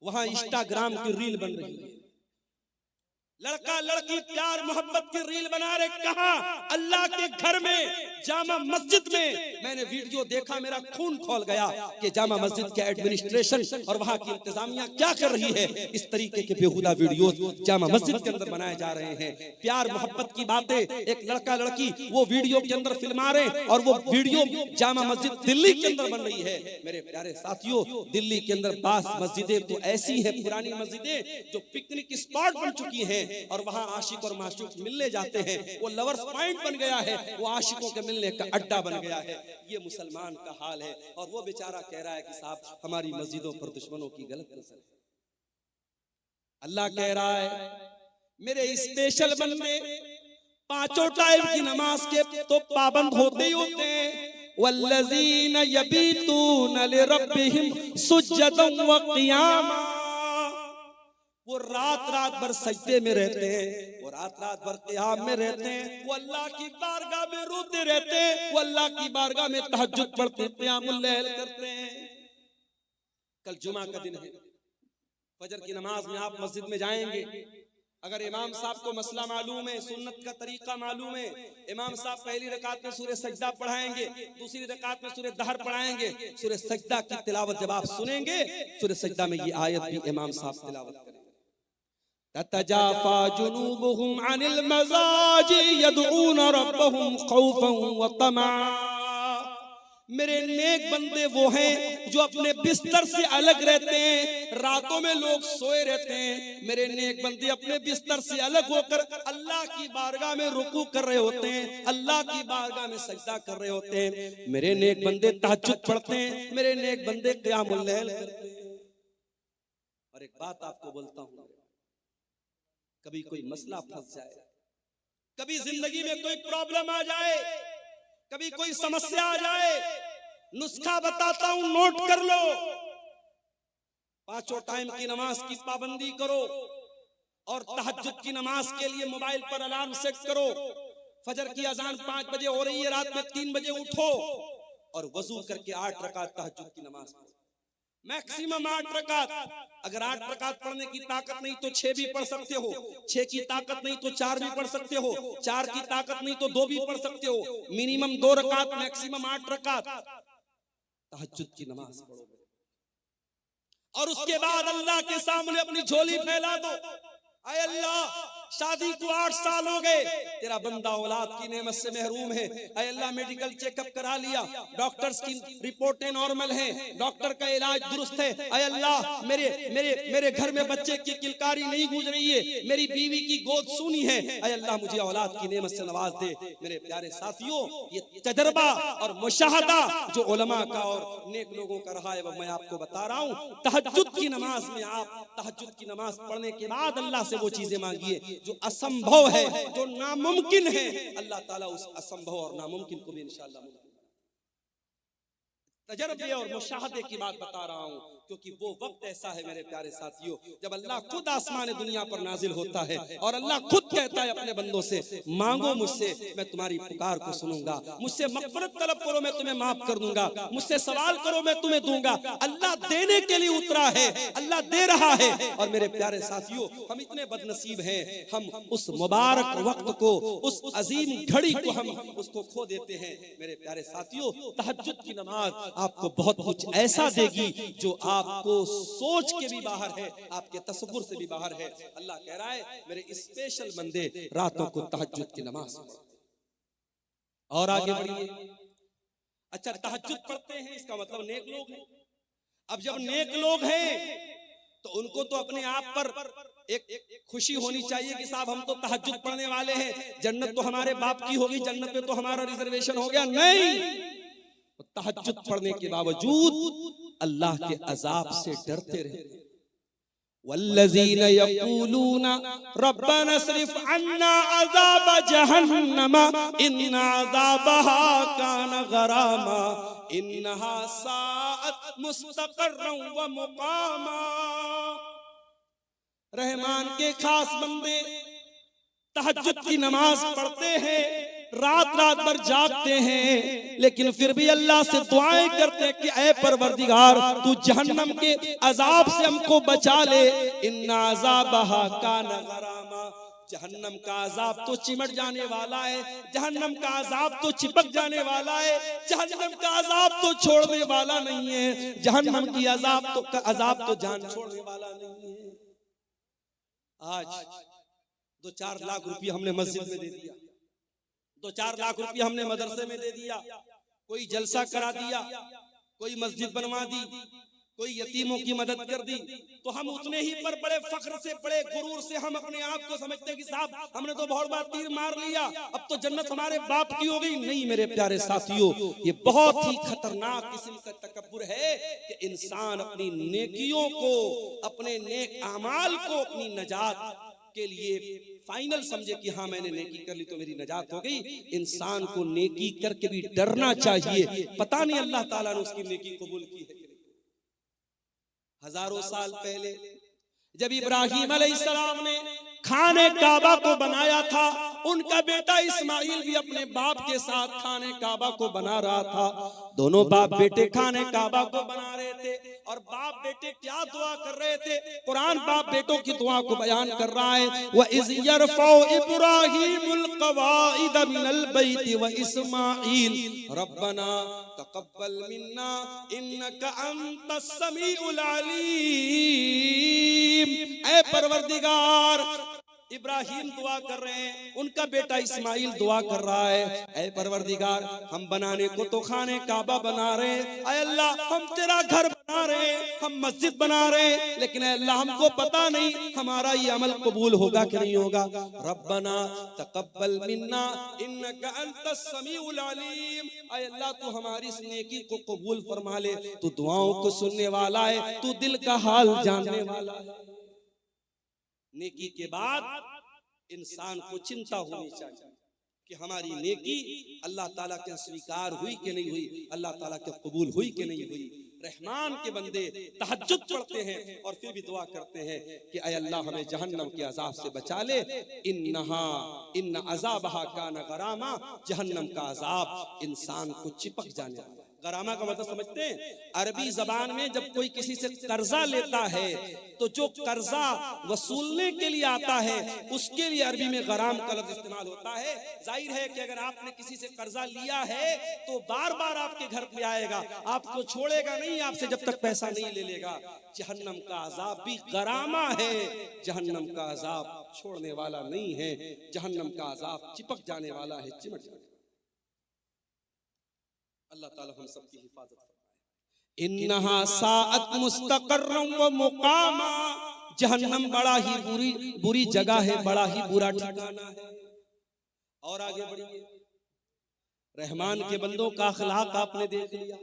वहां इंस्टाग्राम की रील बन रही है, लड़का लड़की प्यार मोहब्बत की रील बना रहे। कहां? अल्लाह के घर में, जामा मस्जिद में। मैंने वीडियो देखा, मेरा खून खौल गया कि जामा मस्जिद के एडमिनिस्ट्रेशन और वहां की इंतजामिया क्या कर रही है। इस तरीके के बेहुदा वीडियोस जामा मस्जिद के अंदर बनाए जा रहे हैं। प्यार मोहब्बत की बातें एक लड़का लड़की वो वीडियो के अंदर फिल्मा रहे, और वो वीडियो जामा मस्जिद दिल्ली के अंदर बन रही है। मेरे प्यारे साथियों, दिल्ली के अंदर 5 मस्जिदें तो ऐसी हैं, पुरानी मस्जिदें, जो पिकनिक स्पॉट बन चुकी हैं, और वहां आशिक और माशूक मिलने जाते हैं। वो लवर्स पॉइंट बन गया है, वो आशिकों के मिलने का अड्डा बन गया है। ये मुसलमान का हाल है, और वो बेचारा कह रहा है कि साहब हमारी मस्जिदों पर दुश्मनों की गलत नजर है। अल्लाह कह रहा है, मेरे स्पेशल बंदे 5 टाइम की नमाज के तो पाबंद होते ही होते हैं, वल्लज़ीन यबीतून लिरब्बिहिम सुज्जदन व क़ियामा, वो रात रात भर सजदे में रहते हैं, वो रात रात भर क़ियाम में रहते हैं, वो अल्लाह की बारगाह में रोते रहते हैं, वो अल्लाह की बारगाह में तहज्जुद पढ़ते हैं, क़ियामुल लैल करते हैं। कल जुमा का दिन है, फजर की नमाज में आप मस्जिद में जाएंगे, अगर इमाम साहब को मसला मालूम है, सुन्नत का तरीका मालूम है, इमाम साहब पहली रकात में सूरह सजदा पढ़ाएंगे, दूसरी रकात में सूरह दहर पढ़ाएंगे, सूरह सजदा की तिलावत जब आप सुनेंगे, सूरह सजदा में ये आयत भी इमाम साहब तिलावत करेंगे, ततजाफा जुनूबुहुम अनिल मज़ाजी यदऊन रब्बहुम खौफन व तमा। मेरे नेक बंदे वो हैं जो अपने बिस्तर से अलग रहते हैं, रातों में लोग सोए रहते हैं, मेरे नेक बंदे अपने बिस्तर से अलग होकर अल्लाह की बारगाह में रुकू कर रहे होते हैं, अल्लाह की बारगाह में सजदा कर रहे होते हैं, मेरे नेक बंदे तहज्जुद पढ़ते हैं, मेरे नेक बंदे क़ियामुल लैल करते हैं। और एक बात आपको बोलता हूं, कभी कोई मसला फंस जाए, कभी जिंदगी में कोई प्रॉब्लम आ जाए, कभी कोई समस्या आ जाए, नुस्खा बताता हूं, नोट कर लो। पांचों टाइम की नमाज की पाबंदी करो और तहज्जुद की नमाज के लिए मोबाइल पर अलार्म सेट करो। फजर की अजान 5 बजे हो रही है, रात में 3 बजे उठो और वजू करके 8 रकात तहज्जुद की नमाज पढ़ो, मैक्सिमम 8 रकात। अगर 8 रकात पढ़ने की ताकत नहीं तो 6 भी पढ़ सकते हो, 6 की ताकत नहीं तो 4 भी पढ़ सकते हो, 4 की ताकत नहीं तो 2 भी पढ़ सकते हो, मिनिमम 2 रकात, मैक्सिमम 8 रकात तहज्जुद की नमाज पढ़ो। और उसके बाद अल्लाह के सामने अपनी झोली फैला दो, आए अल्लाह शादी को 8 साल हो गए, तेरा बंदा औलाद की नेमत से महरूम है, आए अल्लाह मेडिकल चेकअप करा लिया, डॉक्टर्स की रिपोर्टें नॉर्मल हैं, डॉक्टर का इलाज दुरुस्त है, आए अल्लाह मेरे मेरे मेरे घर में बच्चे की किलकारी नहीं गूंज रही है, मेरी बीवी की गोद सूनी है, आए अल्लाह मुझे औलाद की नेमत से नवाज दे। मेरे प्यारे साथियों, ये तजर्बा और मुशाहदा जो उलमा का और नेक लोगों का रहा है वो मैं आपको बता रहा हूँ। तहज्जुद की नमाज में आप तहज्जुद की नमाज पढ़ने के बाद अल्लाह से वो चीजें मांगिए जो असंभव है, जो नामुमकिन है, अल्लाह ताला उस असंभव और नामुमकिन को भी इंशाअल्लाह मुमकिन। तजर्बे और मुशाहदे की बात बता रहा हूँ क्योंकि वो वक्त ऐसा है मेरे प्यारे साथियों जब अल्लाह खुद आसमान दुनिया पर नाजिल होता है और अल्लाह खुद कहता है अपने बंदों से, मांगो मुझसे, मैं तुम्हारी पुकार को सुनूंगा, मुझसे मग़फ़िरत तलब करो, मैं तुम्हें माफ कर दूंगा, मुझसे सवाल करो, मैं तुम्हें दूंगा। अल्लाह देने के लिए उतरा है, अल्लाह दे रहा है। और मेरे प्यारे साथियों, हम इतने बदनसीब हैं, हम उस मुबारक वक्त को, उस अजीम घड़ी को हम उसको खो देते हैं। मेरे प्यारे साथियों, तहज्जुद की नमाज आपको बहुत कुछ ऐसा देगी जो आपको सोच के भी बाहर है, आपके तसव्वुर से भी बाहर है। अल्लाह कह रहा है मेरे स्पेशल बंदे रातों को तहज्जुद की नमाज पढ़ो। और आगे बढ़िए, अच्छा तहज्जुद पढ़ते हैं इसका मतलब नेक लोग हैं। अब जब नेक लोग हैं तो उनको तो अपने आप पर एक खुशी होनी चाहिए कि साहब हम तो तहज्जुद पढ़ने वाले हैं, जन्नत तो हमारे बाप की होगी, जन्नत में तो हमारा रिजर्वेशन हो गया। नहीं, तहज्जुद पढ़ने के बावजूद अल्लाह के अजाब से डरते रहे। वल्लज़ीना यक़ूलूना रब्बना अस्रिफ अन्ना अज़ाब जहन्नम इन्ना अज़ाबहा कान गरामा इन्नहा साअत मुस्तक़र्रन व मुक़ामा। रहमान के खास बंदे तहज्जुद की नमाज पढ़ते हैं, रात रात भर जागते हैं, लेकिन फिर भी अल्लाह से दुआएं करते हैं कि ऐ परवरदिगार तू जहन्नम के अजाब से हमको बचा ले। इन्ना अज़ाबहा काना गरामा, जहन्नम का अजाब तो चिमट जाने वाला है, जहन्नम का अजाब तो चिपक जाने वाला है, जहन्नम का अजाब तो छोड़ने वाला नहीं है, जहन्नम की अजाब तो जान छोड़ने वाला नहीं है। आज 2-4 लाख रुपया हमने मस्जिद में दे दिया, 2-4 लाख रुपया हमने मदरसे में दे दिया, कोई जलसा करा दिया, कोई मस्जिद बनवा दी, कोई यतीमों की मदद कर दी, तो हम उतने ही पर बड़े फख्र से, बड़े गुरूर से हम अपने आप को समझते हैं कि साहब हमने तो बहुत बार तीर मार लिया, अब तो जन्नत हमारे बाप की हो गई। नहीं मेरे प्यारे साथियों, ये बहुत ही खतरनाक किस्म का तकब्बुर है कि इंसान अपनी नेकियों को, अपने नेक अमाल को अपनी नजात के लिए फाइनल समझे कि हाँ मैंने नेकी कर ली तो मेरी नजात हो गई। इंसान को नेकी करके भी डरना चाहिए, पता नहीं अल्लाह ताला ने उसकी नेकी कबूल की है। हजारों साल पहले जब इब्राहिम अलैहिस्सलाम ने खाने काबा को बनाया था, उनका बेटा इस्माइल भी अपने बाप के साथ खाने काबा को बना रहा था। दोनों बाप बेटे खाने काबा को बना रहे थे और बाप बेटे क्या दुआ कर रहे थे? कुरान बाप बेटों की दुआ को बयान कर रहा है। व इज़ यरफ़उ इब्राहीमुल क़वाइद मिनल बैति व इस्माइल रब्बना तक़ब्बल मिन्ना इन्नका अंतस समीउल अलीम। ऐ परवरदिगार, इब्राहिम दुआ कर रहे हैं, उनका बेटा इस्माइल दुआ कर रहा है, ऐ परवरदिगार हम बनाने को तो खाने काबा बना रहे हैं, ऐ अल्लाह हम तेरा घर बना रहे हैं, हम मस्जिद बना रहे हैं, लेकिन ऐ अल्लाह हमको पता नहीं हमारा ये अमल कबूल होगा कि नहीं होगा। रब्बना तक़ब्बल मिन्ना इन्नका अंतस समीउल अलीम। ऐ अल्लाह तू हमारी इस नेकी को कबूल फरमा ले, तू दुआओं को सुनने वाला है, तू दिल का हाल जानने वाला है। नेकी के बाद इंसान को चिंता होनी चाहिए कि हमारी नेकी अल्लाह ताला के स्वीकार हुई कि नहीं हुई, अल्लाह ताला के कबूल हुई कि नहीं हुई। रहमान के बंदे तहज्जुद पढ़ते हैं और फिर भी दुआ करते हैं कि ऐ अल्लाह हमें जहन्नम के अजाब से बचा ले। इन्न अज़ाबहा काना गरामा, जहन्नम का अजाब इंसान को चिपक जाने वाला। गरामा का मतलब समझते हैं? अरबी जबान में जब कोई किसी से कर्जा लेता है तो जो कर्जा वसूलने के लिए आता है उसके लिए अरबी में गराम का लफ्ज इस्तेमाल होता है। जाहिर है कि अगर आपने किसी से कर्जा लिया है तो बार बार आपके घर पे आएगा, आपको छोड़ेगा नहीं आपसे जब तक पैसा नहीं ले लेगा। जहन्नम का अजाब भी गरामा है, जहन्नम का अजाब छोड़ने वाला नहीं है, जहन्नम का अजाब चिपक जाने वाला है, चिमट जाने। अल्लाह ताला हम सबकी हिफाजत फरमाए। इन्नहा साअत मुस्तक़र्रन व मुक़ामा, जहन्नम बड़ा ही बुरी जगह है, बड़ा ही बुरा ठिकाना है। और आगे बढ़िए, रहमान के बंदों का अखलाक आपने देख लिया,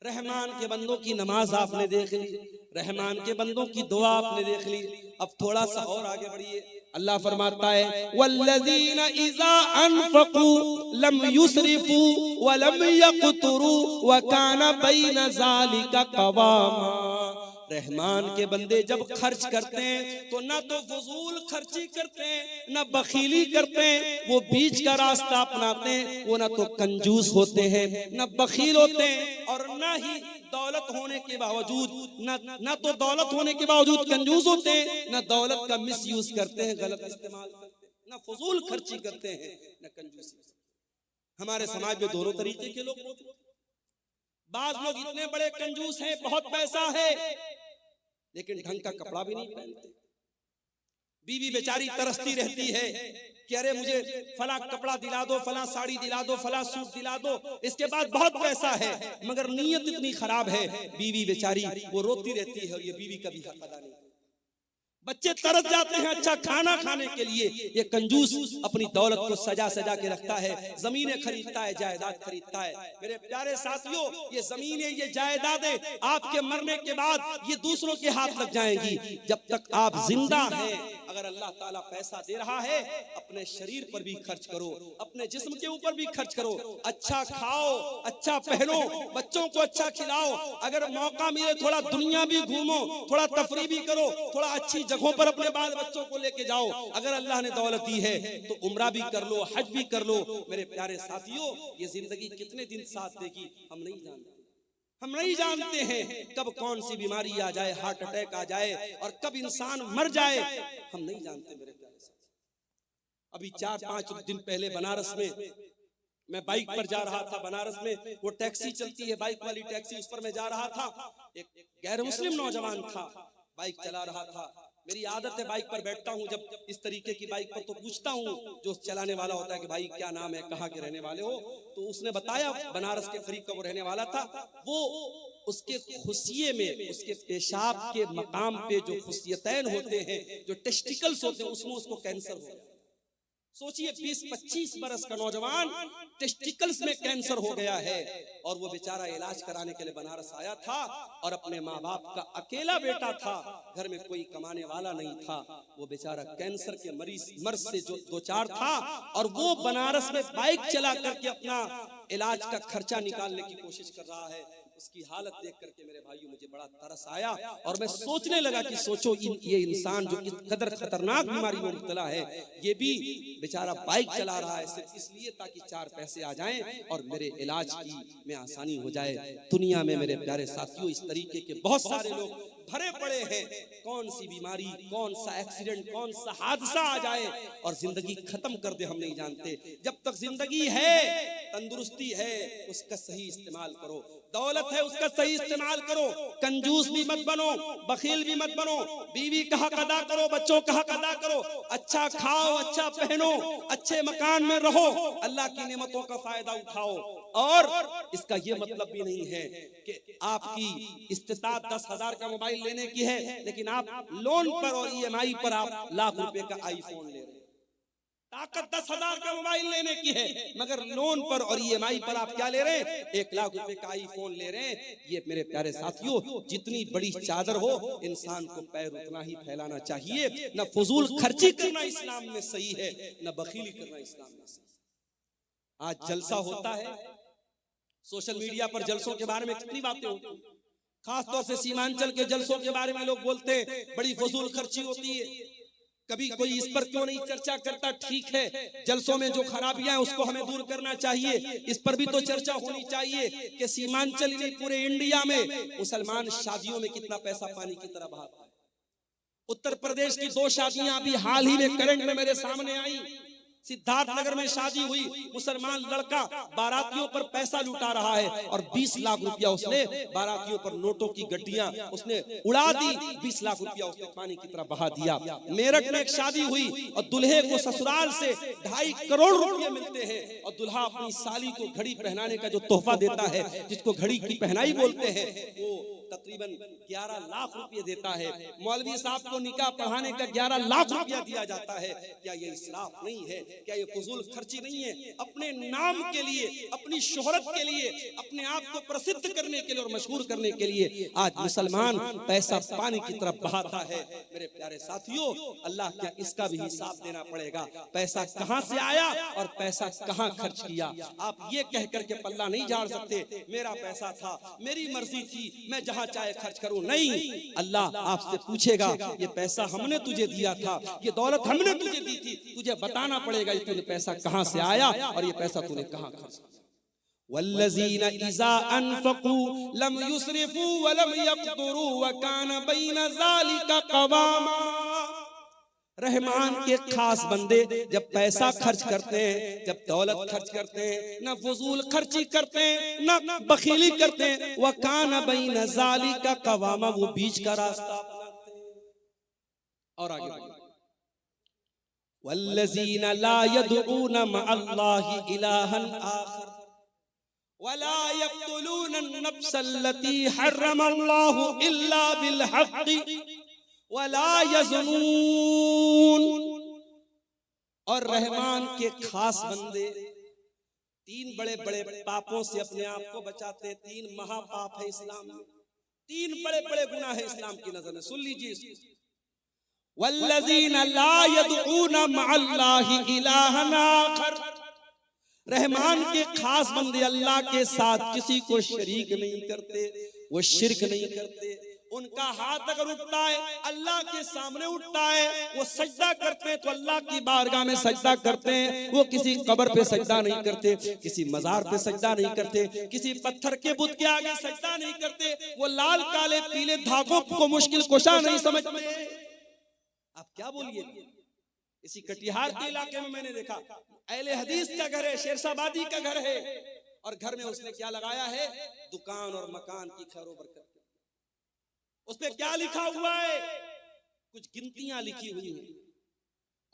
रहमान के बंदों की नमाज आपने देख ली, रहमान के बंदों की दुआ आपने देख ली। अब थोड़ा सा और आगे बढ़िए, अल्लाह फरमाता है वल्लज़ीना इज़ा अनफ़क़ू लम युसरिफ़ू व लम यक़तुरू व काना बैन ज़ालिका क़वामा। रहमान के बंदे जब खर्च करते हैं तो ना तो फजूल खर्ची करते हैं, ना बखीली करते हैं, वो बीच का रास्ता अपनाते हैं। वो ना तो कंजूस होते हैं, ना बखील होते हैं, और ना ही दौलत होने के बावजूद ना तो दौलत होने के बावजूद कंजूस होते हैं, ना दौलत का मिसयूज करते हैं, गलत इस्तेमाल करते हैं, ना फजूल खर्ची करते हैं, ना कंजूसी। हमारे समाज में दोनों तरीके के लोग होते हैं। बाज लोग इतने बड़े कंजूस हैं, बहुत पैसा है, लेकिन ढंग का कपड़ा भी नहीं पहनते। बीवी बेचारी तरसती रहती है कि अरे मुझे फला कपड़ा दिला दो, फला साड़ी दिला दो, फला सूट दिला दो, इसके बाद बहुत पैसा है, मगर नीयत इतनी खराब है, बीवी बेचारी वो रोती रहती है और ये बीवी का भी हक अदा नहीं। बच्चे तरस जाते हैं अच्छा खाना खाने के लिए, ये कंजूस अपनी दौलत को सजा सजा के रखता है, जमीनें खरीदता है, जायदाद खरीदता है। मेरे प्यारे साथियों, ये जमीनें, ये जायदादें आपके मरने के बाद ये दूसरों के हाथ लग जाएंगी। जब तक आप जिंदा हैं, अगर अल्लाह ताला पैसा दे रहा है, अपने शरीर पर भी खर्च करो, अपने जिस्म के ऊपर भी खर्च करो, अच्छा खाओ, अच्छा पहनो, बच्चों को अच्छा खिलाओ, अगर मौका मिले थोड़ा दुनिया भी घूमो, थोड़ा तफरी भी करो, थोड़ा अच्छी जगहों पर अपने बाल बच्चों को लेके जाओ। अगर अल्लाह ने दौलत दी है तो उम्रा भी कर लो, हज भी कर लो। मेरे प्यारे साथियों, ये जिंदगी कितने दिन साथ देगी हम नहीं जानते। हम नहीं जानते हैं कब कौन सी बीमारी आ जाए, हार्ट अटैक आ जाए, और कब इंसान मर जाए, हम नहीं जानते। मेरे प्यारे साथी, अभी 4-5 दिन पहले बनारस में मैं बाइक पर जा रहा था। बनारस में वो टैक्सी चलती है, बाइक वाली टैक्सी, उस पर मैं जा रहा था। एक गैर मुस्लिम नौजवान था, बाइक चला रहा था। मेरी आदत है बाइक पर बैठता हूँ जब इस तरीके की बाइक पर, तो पूछता हूँ जो चलाने वाला होता है कि भाई क्या नाम है, कहाँ के रहने वाले हो। तो उसने बताया बनारस के करीब का वो रहने वाला था। वो उसके खुशिये में, उसके पेशाब के मकाम पे जो खुशियतैन होते हैं, जो टेस्टिकल्स होते हैं, उसमें उसको कैंसर हो गया। सोचिए 20-25 बरस का नौजवान टेस्टिकल्स में कैंसर हो गया है और वो बेचारा इलाज कराने के लिए बनारस आया था और अपने माँ बाप का अकेला बेटा था, घर में कोई कमाने वाला नहीं था। वो बेचारा कैंसर के मर्ज से जो दो चार था और वो बनारस में बाइक चला करके अपना इलाज का खर्चा निकालने की कोशिश कर रहा है। उसकी हालत देख करके मेरे भाइयों मुझे बड़ा तरस आया और मैं सोचने लगा कि सोचो ये इंसान जो इस कदर खतरनाक बीमारी में मुब्तला है, ये भी बेचारा बाइक चला रहा है सिर्फ इसलिए ताकि 4 पैसे आ जाएं और मेरे इलाज की में आसानी हो जाए। दुनिया में मेरे प्यारे साथियों इस तरीके के बहुत सारे लोग भरे पड़े हैं। कौन सी बीमारी, कौन सा एक्सीडेंट, कौन सा हादसा आ जाए और जिंदगी खत्म कर दे हम नहीं जानते। जब तक जिंदगी है, तंदुरुस्ती है, उसका सही इस्तेमाल करो। दौलत है उसका सही इस्तेमाल करो। कंजूस भी मत बनो, बखील भी मत बनो। बीवी का हक अदा करो, बच्चों का हक अदा करो। अच्छा खाओ, अच्छा पहनो, अच्छे मकान में रहो, अल्लाह की नेमतों का फायदा उठाओ। और इसका ये मतलब भी नहीं है कि आपकी इस्तिताअत 10,000 का मोबाइल लेने की है लेकिन आप लोन पर और EMI पर आप लाख रुपए का आईफोन ले रहे हैं। ताकत 10,000 का मोबाइल लेने की है मगर लोन पर और EMI पर आप क्या ले रहे हैं? 1 लाख रुपए का आईफोन ले रहे हैं। ये मेरे प्यारे साथियों, जितनी बड़ी चादर हो इंसान को पैर उतना ही फैलाना चाहिए। न फजूल खर्ची करना इस्लाम में सही है, न बखीली करना इस्लाम में सही है। आज जलसा होता है, सोशल मीडिया पर जलसों के बारे में कितनी बातें होती हैं। खासतौर से सीमांचल के जलसों के बारे में लोग बोलते हैं बड़ी फजूल खर्ची होती है। कभी कोई इस पर क्यों नहीं चर्चा करता? ठीक है, जलसों में जो खराबियां हैं उसको हमें दूर करना चाहिए, इस पर भी तो चर्चा होनी चाहिए कि सीमांचल ही नहीं पूरे इंडिया में मुसलमान शादियों में कितना पैसा पानी की तरह बहाता है। उत्तर प्रदेश की 2 शादियां अभी हाल ही में करंट में मेरे सामने आई। सिद्धार्थनगर में शादी हुई, मुसलमान लड़का बारातियों पर पैसा लुटा रहा है और 20 लाख रुपया उसने बारातियों पर नोटों की गड्डियां उसने उड़ा दी। 20 लाख रुपया उसने पानी की तरह बहा दिया। मेरठ में एक शादी हुई और दुल्हे को ससुराल से 2.5 करोड़ रुपए मिलते हैं और दुल्हा अपनी साली को घड़ी पहनाने का जो तोहफा देता है, जिसको घड़ी की पहनाई बोलते हैं, वो तकरीबन 11 लाख रुपए देता है। मौलवी साहब को निकाह पढ़ाने का 11 लाख रुपया दिया जाता है। क्या ये इसराफ नहीं है? क्या ये फजूल खर्ची नहीं है? अपने नाम के लिए, अपनी शोहरत के लिए, अपने आप को प्रसिद्ध करने के लिए और मशहूर करने के लिए आज मुसलमान पैसा पानी की तरफ बहाता है। मेरे प्यारे साथियों, अल्लाह क्या इसका भी हिसाब देना पड़ेगा। पैसा कहां से आया और पैसा कहां खर्च किया। आप ये कह करके पल्ला नहीं झाड़ सकते मेरा पैसा था, मेरी मर्जी थी, मैं जहां चाहे खर्च करूं। नहीं, अल्लाह आपसे पूछेगा ये पैसा हमने तुझे दिया था, ये दौलत हमने तुझे दी थी, तुझे बताना पड़ेगा ये तूने पैसा कहां से आया और ये पैसा तूने कहां खर्च किया। वल्लज़ीना इज़ा अनफ़क़ू लम युस्रिफ़ू व लम यक़्तुरू व कान बैन ज़ालिका क़वामा। रहमान के खास बंदे जब पैसा खर्च करते हैं, जब दौलत खर्च करते हैं, न फजूल खर्ची करते हैं, न बखीली करते हैं। व कान बैन ज़ालिका क़वामा, वो बीच का रास्ता अपनाते हैं। और आगे वल्लज़ीना ला यदऊन मअल्लाहि इलाहन आखर वला यक़्तुलून अन-नफ्स अल्लती हर्रमल्लाहु इल्ला बिल हक़्क़ि वला यज़नून। और रहमान के खास बंदे 3 बड़े बड़े पापों से अपने आप को बचाते हैं। 3 महापाप है इस्लाम में, 3 बड़े बड़े गुनाह है इस्लाम की नजर में। सुन लीजिए इसको। वल्लज़ीना ला यदऊन मअल्लाहि इलाहन आखर, रहमान के खास बंदे अल्लाह के साथ किसी को शरीक नहीं करते, वो शिर्क नहीं करते। उनका हाथ अगर उठता है अल्लाह के सामने उठता है, वो सजदा करते हैं तो अल्लाह की बारगाह में सजदा करते हैं। वो किसी कब्र पे सजदा नहीं करते, किसी मजार पे सजदा नहीं करते, किसी पत्थर के बुत के आगे सजदा नहीं करते। वो लाल काले पीले धागों को मुश्किल कुशा नहीं समझते। आप क्या बोलिए, इसी कटिहार के इलाके में मैंने देखा अहले हदीस का घर है, शेरशाबादी का घर है और घर में उसने क्या लगाया है, दुकान और मकान की खैर बरकत। उस पे क्या लिखा हुआ है? कुछ गिनतियां लिखी हुई हैं,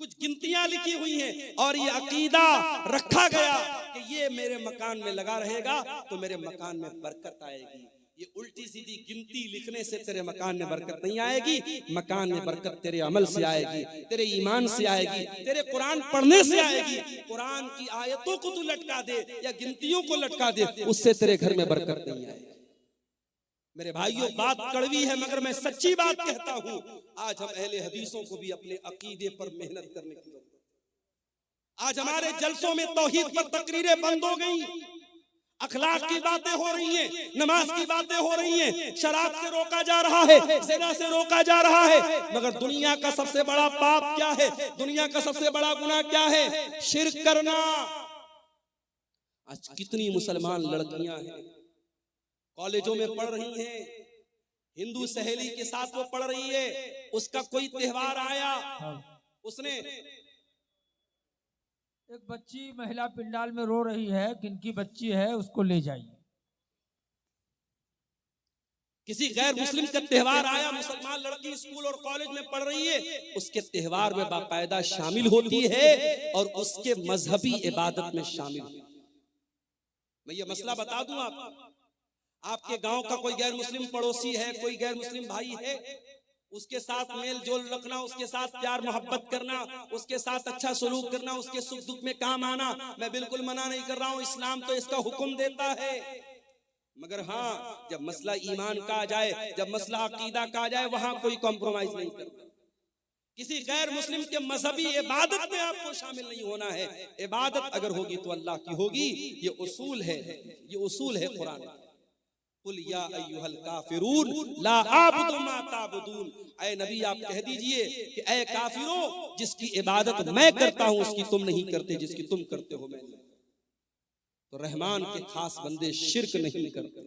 कुछ गिनतियां लिखी हुई हैं और ये अकीदा रखा गया कि ये मेरे मकान में लगा रहेगा तो मेरे मकान में बरकत आएगी। ये उल्टी सीधी गिनती लिखने से तेरे मकान में बरकत नहीं आएगी। मकान में बरकत तेरे अमल से आएगी, तेरे ईमान से आएगी, तेरे कुरान पढ़ने से आएगी। कुरान की आयतों को तू लटका दे या गिनतियों को लटका दे, उससे तेरे घर में बरकत नहीं आएगी। मेरे भाइयों, बात कड़वी है मगर मैं सच्ची बात कहता हूं। आज हम अहले हदीसों को भी अपने अकीदे पर मेहनत करने की जरूरत है। आज हमारे जलसों में तौहीद पर तकरीरें बंद हो गई, अखलाक की बातें हो रही हैं, नमाज की बातें हो रही हैं, शराब से रोका जा रहा है, ज़िना से रोका जा रहा है। मगर दुनिया का सबसे बड़ा पाप क्या है? दुनिया का सबसे बड़ा गुनाह क्या है? शिर्क करना। आज कितनी मुसलमान लड़कियां हैं कॉलेजों में पढ़ रही हैं, हिंदू सहेली के साथ वो पढ़ रही है, उसका कोई त्योहार आया, उसने एक बच्ची महिला पिंडाल में रो रही है, किनकी बच्ची है उसको ले जाइए। किसी गैर मुस्लिम का त्योहार आया, मुसलमान लड़की स्कूल और कॉलेज में पढ़ रही है, उसके त्योहार में बाकायदा शामिल होती है और उसके मजहबी इबादत में शामिल होती है। मैं ये मसला बता दूं आपके गांव का कोई गैर मुस्लिम पड़ोसी है, कोई गैर मुस्लिम भाई है, उसके साथ मेल जोल रखना, उसके साथ प्यार मोहब्बत करना, उसके साथ अच्छा सलूक करना, उसके सुख दुख में काम आना, मैं बिल्कुल मना नहीं कर रहा हूं, इस्लाम तो इसका हुक्म देता है। मगर हाँ, जब मसला ईमान का आ जाए, जब मसला अकीदा का आ जाए, वहां कोई कॉम्प्रोमाइज नहीं करता। किसी गैर मुस्लिम के मजहबी इबादत में आपको शामिल नहीं होना है। इबादत अगर होगी तो अल्लाह की होगी, ये उसूल है, ये उसूल है कुरान। कुल या अय्युहल काफिरून ला आबुदु मा ताबुदून, ऐ नबी आप कह दीजिए कि ऐ काफिरों, जिसकी इबादत मैं करता हूं उसकी तुम नहीं करते, जिसकी तुम करते हो मैं नहीं। तो रहमान के खास बंदे शिर्क नहीं करते।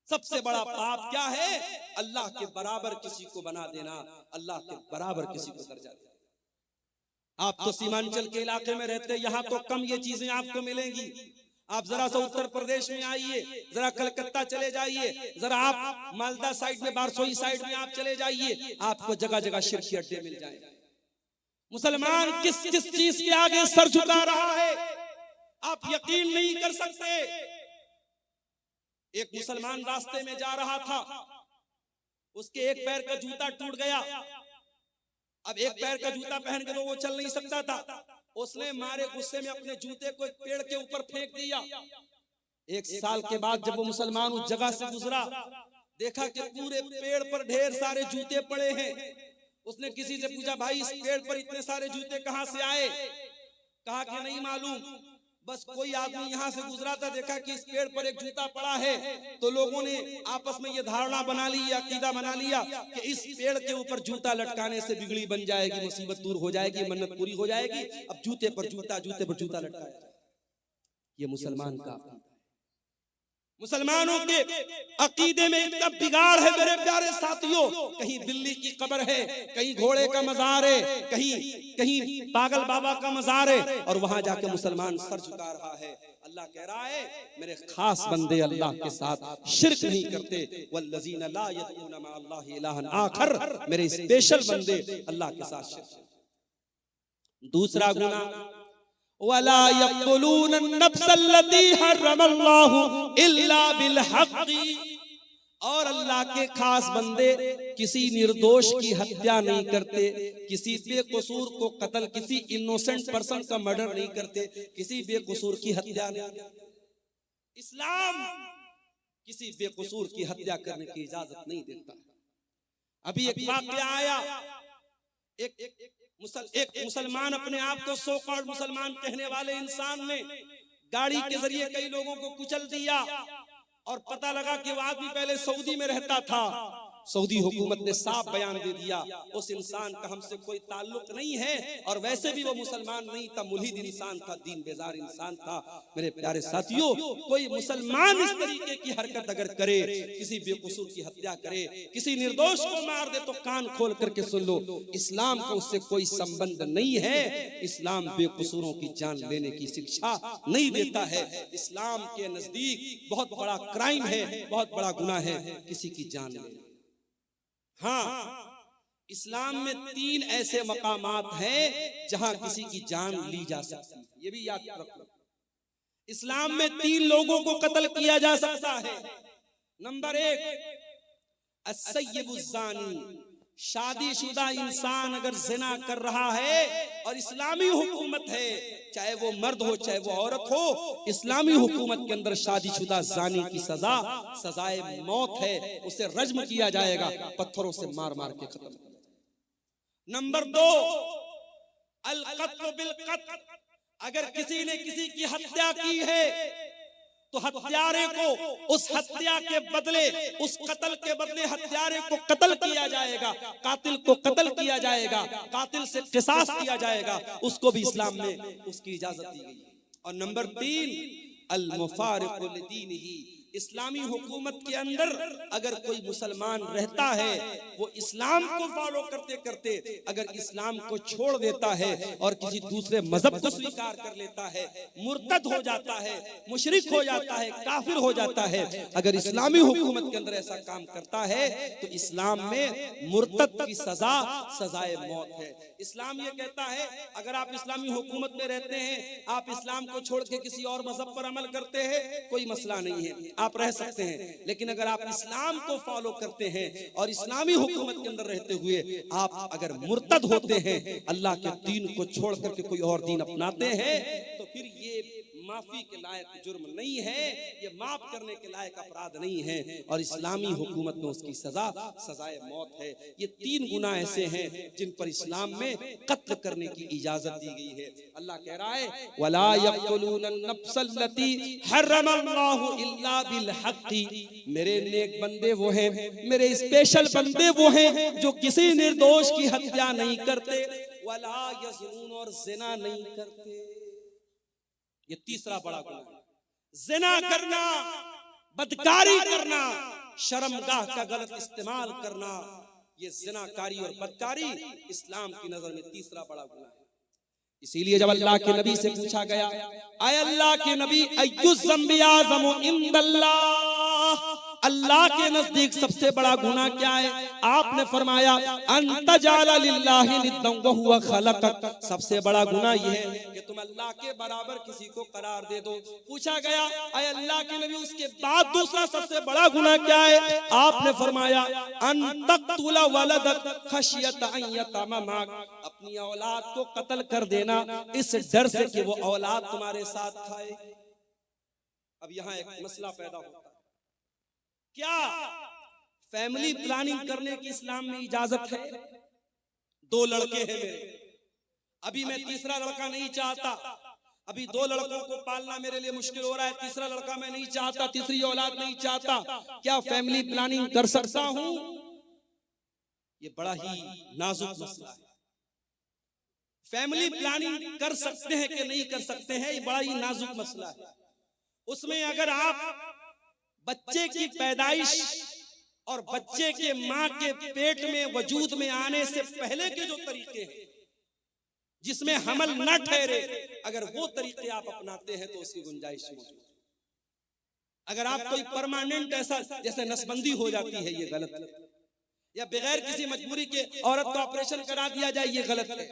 सबसे बड़ा पाप क्या है? अल्लाह के बराबर किसी को बना देना, अल्लाह के बराबर किसी को दर्जा देना। आप तो सीमांचल के इलाके में रहते, यहाँ तो कम ये चीजें आपको मिलेंगी। आप जरा सा उत्तर प्रदेश में आइए, जरा कलकत्ता चले जाइए, जरा आप मालदा साइड में, बारसोई साइड में आप चले जाइए, आपको जगह जगह शिर्क के अड्डे मिल जाएंगे। मुसलमान किस किस चीज के आगे सर झुका रहा है आप यकीन नहीं कर सकते। एक मुसलमान रास्ते में जा रहा था, उसके एक पैर का जूता टूट गया। अब एक पैर का जूता पहन के तो वो चल नहीं सकता था। उसने मारे गुस्से में अपने जूते को एक पेड़ के ऊपर फेंक दिया। एक साल के बाद जब वो मुसलमान उस जगह से गुजरा, देखा कि पूरे पेड़ पर ढेर सारे जूते पड़े हैं। उसने किसी से पूछा, भाई इस पेड़ पर इतने सारे जूते कहां से आए? कहा कि नहीं मालूम, बस कोई आदमी यहाँ से गुजरा था, देखा कि इस पेड़ पर एक जूता पड़ा है, तो लोगों ने आपस में ये धारणा बना ली, अकीदा बना लिया कि इस पेड़ के ऊपर जूता लटकाने से बिगड़ी बन जाएगी, मुसीबत दूर हो जाएगी, मन्नत पूरी हो जाएगी। अब जूते पर जूता, जूते पर जूता लटकाया। ये मुसलमान का, मुसलमानों के अकीदे में इतना बिगाड़ है मेरे प्यारे साथियों। कहीं बिल्ली की कब्र है, कहीं घोड़े का मजार है, कहीं पागल बाबा का मजार है, और वहां जाके मुसलमान सर झुका रहा है। अल्लाह कह रहा है मेरे खास बंदे अल्लाह के साथ शिर्क नहीं करते। वल्लज़ीना ला यदऊना मा अल्लाहि इलाहन आखर, मेरे स्पेशल बंदे अल्लाह के साथ शिर्क। दूसरा गुनाह, वला यक़्तुलून नफ्सल्लती हर्रमल्लाहु इल्ला बिल हक़्क़ि, और अल्लाह के खास बंदे किसी निर्दोष की हत्या नहीं करते, किसी बेकसूर को कत्ल, किसी इनोसेंट पर्सन का मर्डर नहीं करते, किसी बेकसूर की हत्या नहीं करते। इस्लाम किसी बेकसूर की हत्या करने की इजाजत नहीं देता। अभी एक वाक़या आया, एक मुसलमान, अपने आप को सो कॉल्ड मुसलमान कहने वाले इंसान ने गाड़ी के जरिए कई लोगों को कुचल दिया, और पता लगा कि वो आदमी पहले सऊदी में रहता था। सऊदी हुकूमत ने साफ बयान दे दिया उस इंसान का हमसे कोई ताल्लुक नहीं है, और वैसे भी वो मुसलमान नहीं था, मुल्हिद इंसान था, दीन बेजार इंसान था। मेरे प्यारे साथियों, कोई मुसलमान इस तरीके की हरकत अगर करे, किसी बेकसूर की हत्या करे, किसी निर्दोष को मार दे, तो कान खोल करके सुन लो, इस्लाम को उससे कोई संबंध नहीं है। इस्लाम बेकसूरों की जान लेने की शिक्षा नहीं देता है। इस्लाम के नजदीक बहुत बड़ा क्राइम है, बहुत बड़ा गुनाह है किसी की जान लेना। हाँ, इस्लाम में 3 ऐसे मकामात हैं जहां किसी की जान ली जा सकती है, ये भी याद रखो। इस्लाम में 3 लोगों को कत्ल किया जा सकता है। नंबर 1, अस्सय्यिबुज़्ज़ानी, शादीशुदा इंसान अगर जिना कर रहा है और इस्लामी हुकूमत है, चाहे वो मर्द हो चाहे वो औरत हो, इस्लामी हुकूमत के अंदर शादीशुदा जानी की सजा सजाए मौत है, उसे रज्म किया जाएगा, पत्थरों से मार मार के खत्म। नंबर 2, अल क़त्ल बिल क़त्ल, अगर किसी ने किसी की हत्या की है तो हत्यारे को उस हत्या के बदले, उस कत्ल के बदले हत्यारे को कत्ल किया जाएगा, कातिल को कत्ल किया जाएगा, कातिल से क़िसास किया जाएगा, उसको भी इस्लाम में उसकी इजाजत दी गई है। और नंबर 3, अल मुफारिक़ु लिदीनिही, इस्लामी हुकूमत के अंदर अगर कोई मुसलमान रहता है, वो इस्लाम को फॉलो करते करते अगर इस्लाम को छोड़ देता है और किसी दूसरे मजहब को स्वीकार कर लेता है, मुर्तद हो जाता है, मुशरिक हो जाता है, काफिर हो जाता है, अगर इस्लामी हुकूमत के अंदर ऐसा काम करता है तो इस्लाम में मुर्तद की सजा सजाए मौत है। इस्लाम ये कहता है अगर आप इस्लामी हुकूमत में रहते हैं, आप इस्लाम को छोड़ के किसी और मजहब पर अमल करते हैं, कोई मसला नहीं है, आप रह सकते हैं। लेकिन अगर आप इस्लाम को फॉलो करते हैं और इस्लामी हुकूमत के अंदर रहते हुए आप अगर मुर्तद होते हैं, अल्लाह के दीन को छोड़ करके कोई और दीन अपनाते हैं, तो फिर ये माफी के लायक जुर्म नहीं है, ये माफ करने के लायक अपराध नहीं है, और इस्लामी हुकूमत में उसकी सजा सजाए मौत है। ये 3 गुनाह ऐसे हैं जिन पर इस्लाम में कत्ल करने की इजाजत दी गई है। अल्लाह कह रहा है वला यक़्तुलून नफ्सल्लती हर्रमल्लाहु इल्ला बिल हक़्क़ि, मेरे नेक बंदे वो हैं, मेरे स्पेशल बंदे वो हैं जो किसी निर्दोष की हत्या नहीं करते, वला यज़नून, और जिना नहीं करते। ये तीसरा बड़ा गुनाह है, जिना करना, बदकारी करना, शर्मगाह का गलत इस्तेमाल करना, ये जिनाकारी और बदकारी इस्लाम की नजर में तीसरा बड़ा गुनाह है। इसीलिए जब अल्लाह के नबी से पूछा गया, आए अल्लाह के नबी अय्युज़ ज़म्बि आज़मु इंदल्लाह, अल्लाह के नजदीक सबसे बड़ा गुनाह क्या है? आपने फरमाया अन तजाला लिल्लाहि निद्दन व हुवा खलक़क, सबसे बड़ा गुनाह यह है कि तुम अल्लाह के बराबर किसी को करार दे दो। पूछा गया आए अल्लाह के नबी उसके बाद दूसरा सबसे बड़ा गुनाह क्या है? आपने फरमाया अन तक़्तुला वलदक खशियत अन यतममक, अपनी औलाद को कत्ल कर देना इस डर से कि वो औलाद तुम्हारे साथ खाए। अब यहाँ एक मसला पैदा होता है, क्या फैमिली प्लानिंग करने की इस्लाम में इजाजत है? 2 लड़के हैं मेरे, अभी मैं तीसरा लड़का नहीं चाहता, अभी 2 लड़कों को पालना मेरे लिए मुश्किल हो रहा है, तीसरा लड़का मैं नहीं चाहता, तीसरी औलाद नहीं चाहता, क्या फैमिली प्लानिंग कर सकता हूं? ये बड़ा ही नाजुक मसला है। फैमिली प्लानिंग कर सकते हैं कि नहीं कर सकते हैं, ये बड़ा ही नाजुक मसला है। उसमें अगर आप बच्चे की पैदाइश और बच्चे के मां के पेट में वजूद में आने से पहले के जो तरीके हैं जिसमें हमल न ठहरे, अगर वो तरीके आप अपनाते हैं तो उसकी गुंजाइश मौजूद है। अगर आप कोई परमानेंट ऐसा जैसे नसबंदी हो जाती है, ये गलत है, या बगैर किसी मजबूरी के औरत को ऑपरेशन करा दिया जाए, ये गलत है।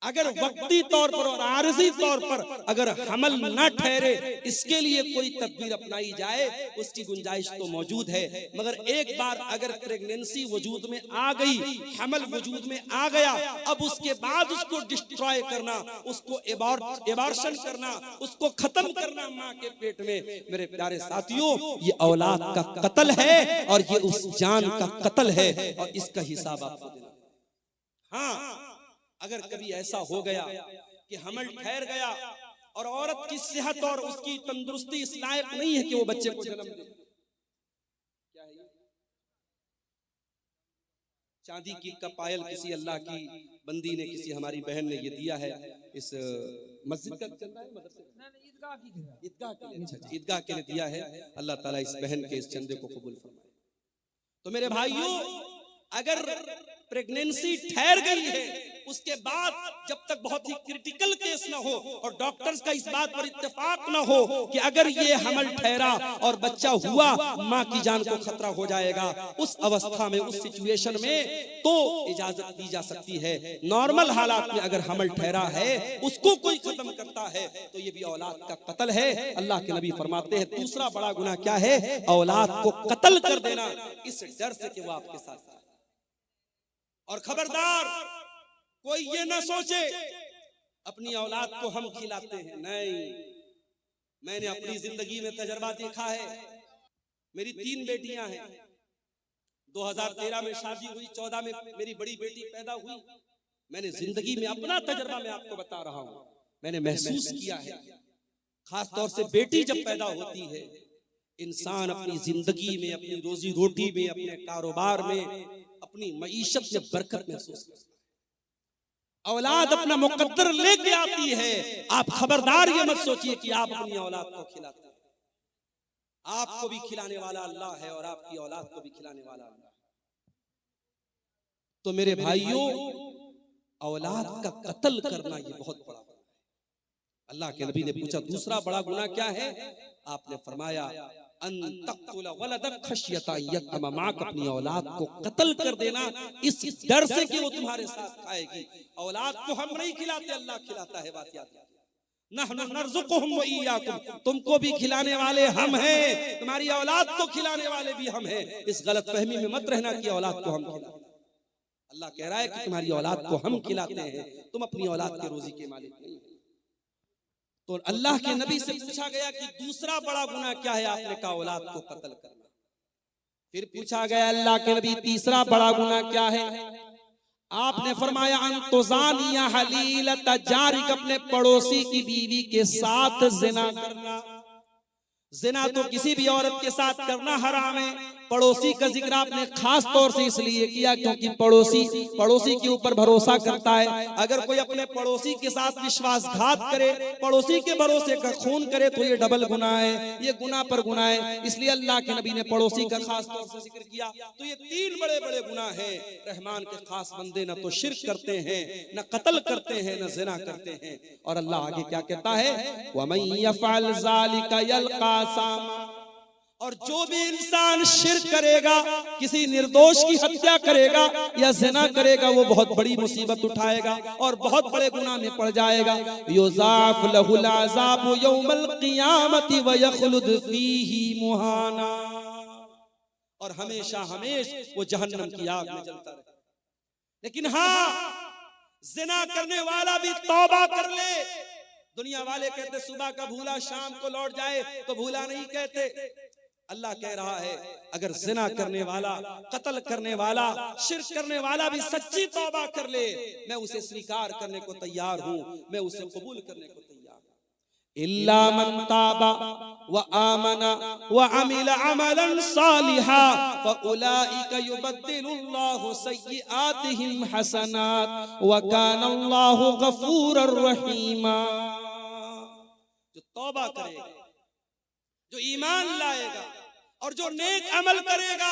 अगर वक्ती तौर पर और आरजी तौर पर अगर हमल न ठहरे, इसके लिए कोई तदबीर अपनाई जाए, उसकी गुंजाइश तो मौजूद है। मगर एक बार अगर प्रेगनेंसी वजूद में आ गई, हमल वजूद में आ गया, अब उसके बाद उसको डिस्ट्रॉय करना, उसको एबॉर्शन करना, उसको खत्म करना मां के पेट में, मेरे प्यारे साथियों, ये औलाद का कत्ल है और ये उस जान का कत्ल है, और इसका हिसाब आपको देना। हाँ, अगर कभी ऐसा हो गया कि हमल ठहर गया और औरत की सेहत और उसकी तंदुरुस्ती इस लायक नहीं है कि वो बच्चे को जन्म दे, क्या है ये? चांदी की का पायल किसी अल्लाह की बंदी ने, किसी हमारी बहन ने ये दिया है, इस मस्जिद का चंदा है, ईदगाह के लिए दिया है। अल्लाह ताला इस बहन के इस चंदे को कबूल फरमाए। तो मेरे भाइयों, अगर प्रेगनेंसी ठहर गई है, उसके बाद जब तक बहुत ही क्रिटिकल केस ना हो और डॉक्टर्स का इस बात पर इत्तेफाक ना हो कि अगर ये हमल ठहरा और बच्चा हुआ, माँ की जान को खतरा हो जाएगा, उस अवस्था में, उस सिचुएशन में तो इजाजत दी जा सकती है। नॉर्मल हालात में अगर हमल ठहरा है, उसको कोई खत्म करता है तो ये भी औलाद का कत्ल है। अल्लाह के नबी फरमाते हैं दूसरा बड़ा गुनाह क्या है? औलाद को कत्ल कर देना, इस डर से कि वो आपके साथ। और खबरदार कोई ये ना सोचे अपनी औलाद को हम खिलाते हैं, नहीं। मैंने अपनी जिंदगी में तजर्बा देखा है। मेरी 3 बेटियां हैं। 2013 में शादी हुई, 14 में मेरी बड़ी बेटी पैदा हुई। मैंने जिंदगी में अपना तजर्बा मैं आपको बता रहा हूं, मैंने महसूस किया है। खास तौर से बेटी जब पैदा होती है, इंसान अपनी जिंदगी में, अपनी रोजी रोटी में, अपने कारोबार में, अपनी मईशत में बरकत महसूस करता है। औलाद अपना मुकद्दर लेके आती है। आप खबरदार ये मत सोचिए कि आप अपनी औलाद को खिलाते हैं। आपको भी खिलाने वाला अल्लाह है और आपकी औलाद को भी खिलाने वाला अल्लाह है। तो मेरे भाइयों, औलाद का कत्ल करना ये बहुत बड़ा गुनाह है। अल्लाह के नबी ने पूछा दूसरा बड़ा गुनाह क्या है? आपने फरमाया अपनी औलाद को कत्ल कर देना, इस डर से कि वो तुम्हारे साथ खाएगी। औलाद को हम नहीं खिलाते, अल्लाह खिलाता है। बात याद नहनु नर्ज़ुकुहुम व इय्याकुम, तुमको भी खिलाने वाले हम हैं, तुम्हारी औलाद को खिलाने वाले भी हम हैं। इस गलत फहमी में मत रहना कि औलाद को हम खिलाते। अल्लाह कह रहा है कि तुम्हारी औलाद को हम खिलाते हैं, तुम अपनी औलाद के रोजी के मालिक नहीं। तो अल्लाह के नबी से पूछा गया कि दूसरा बड़ा गुनाह क्या है? आपने कहा औलाद को कत्ल करना। फिर पूछा गया अल्लाह के नबी तीसरा बड़ा गुनाह क्या है? आपने फरमाया अंतुज़ानिया हलीलत जारिक, अपने पड़ोसी की बीवी के साथ जिना करना। जिना तो किसी भी औरत के साथ करना हराम है। पड़ोसी का जिक्र आपने खास तौर से इसलिए किया क्योंकि पड़ोसी के ऊपर भरोसा करता है। अगर कोई अपने पड़ोसी के साथ विश्वासघात करे, पड़ोसी के भरोसे का खून करे, तो ये डबल गुनाह है, ये गुनाह पर गुनाह है। इसलिए अल्लाह के नबी ने पड़ोसी का खास तौर से जिक्र किया। तो ये 3 बड़े बड़े गुनाह हैं। रहमान के खास बंदे न तो शिर्क करते हैं, न कत्ल करते हैं, न जिना करते हैं। और अल्लाह आगे क्या कहता है? वमन यफअल ज़ालिका यल्क़ा सामा, और जो भी इंसान शिर्क करेगा, किसी निर्दोष की हत्या करेगा या ज़िना करेगा, वो बहुत बड़ी मुसीबत उठाएगा और बहुत बड़े गुनाह में पड़ जाएगा। युज़ाफ़ लहुल अज़ाबु यौमल क़ियामति व यख़लुद फ़ीही मुहाना, और हमेशा वो जहन्नम की आग में जलता रहेगा। लेकिन हाँ, ज़िना करने वाला भी तौबा कर ले। दुनिया वाले कहते सुबह का भूला शाम को लौट जाए, तो भूला नहीं कहते। अल्लाह कह रहा है अगर जिना करने वाला, कत्ल करने वाला, शिर्क करने वाला भी सच्ची तौबा कर ले, मैं उसे स्वीकार करने को तैयार हूं, मैं उसे कबूल करने को तैयार हूं। इल्ला मन ताबा व आमना व अमिल अमलन सालिहा फउलाइका युबद्दिलुल्लाहु सय्यिआतिहिम हसनात व काना अल्लाहु गफूरर रहीमा। जो तौबा करेगा, जो ईमान लाएगा और जो नेक अमल करेगा,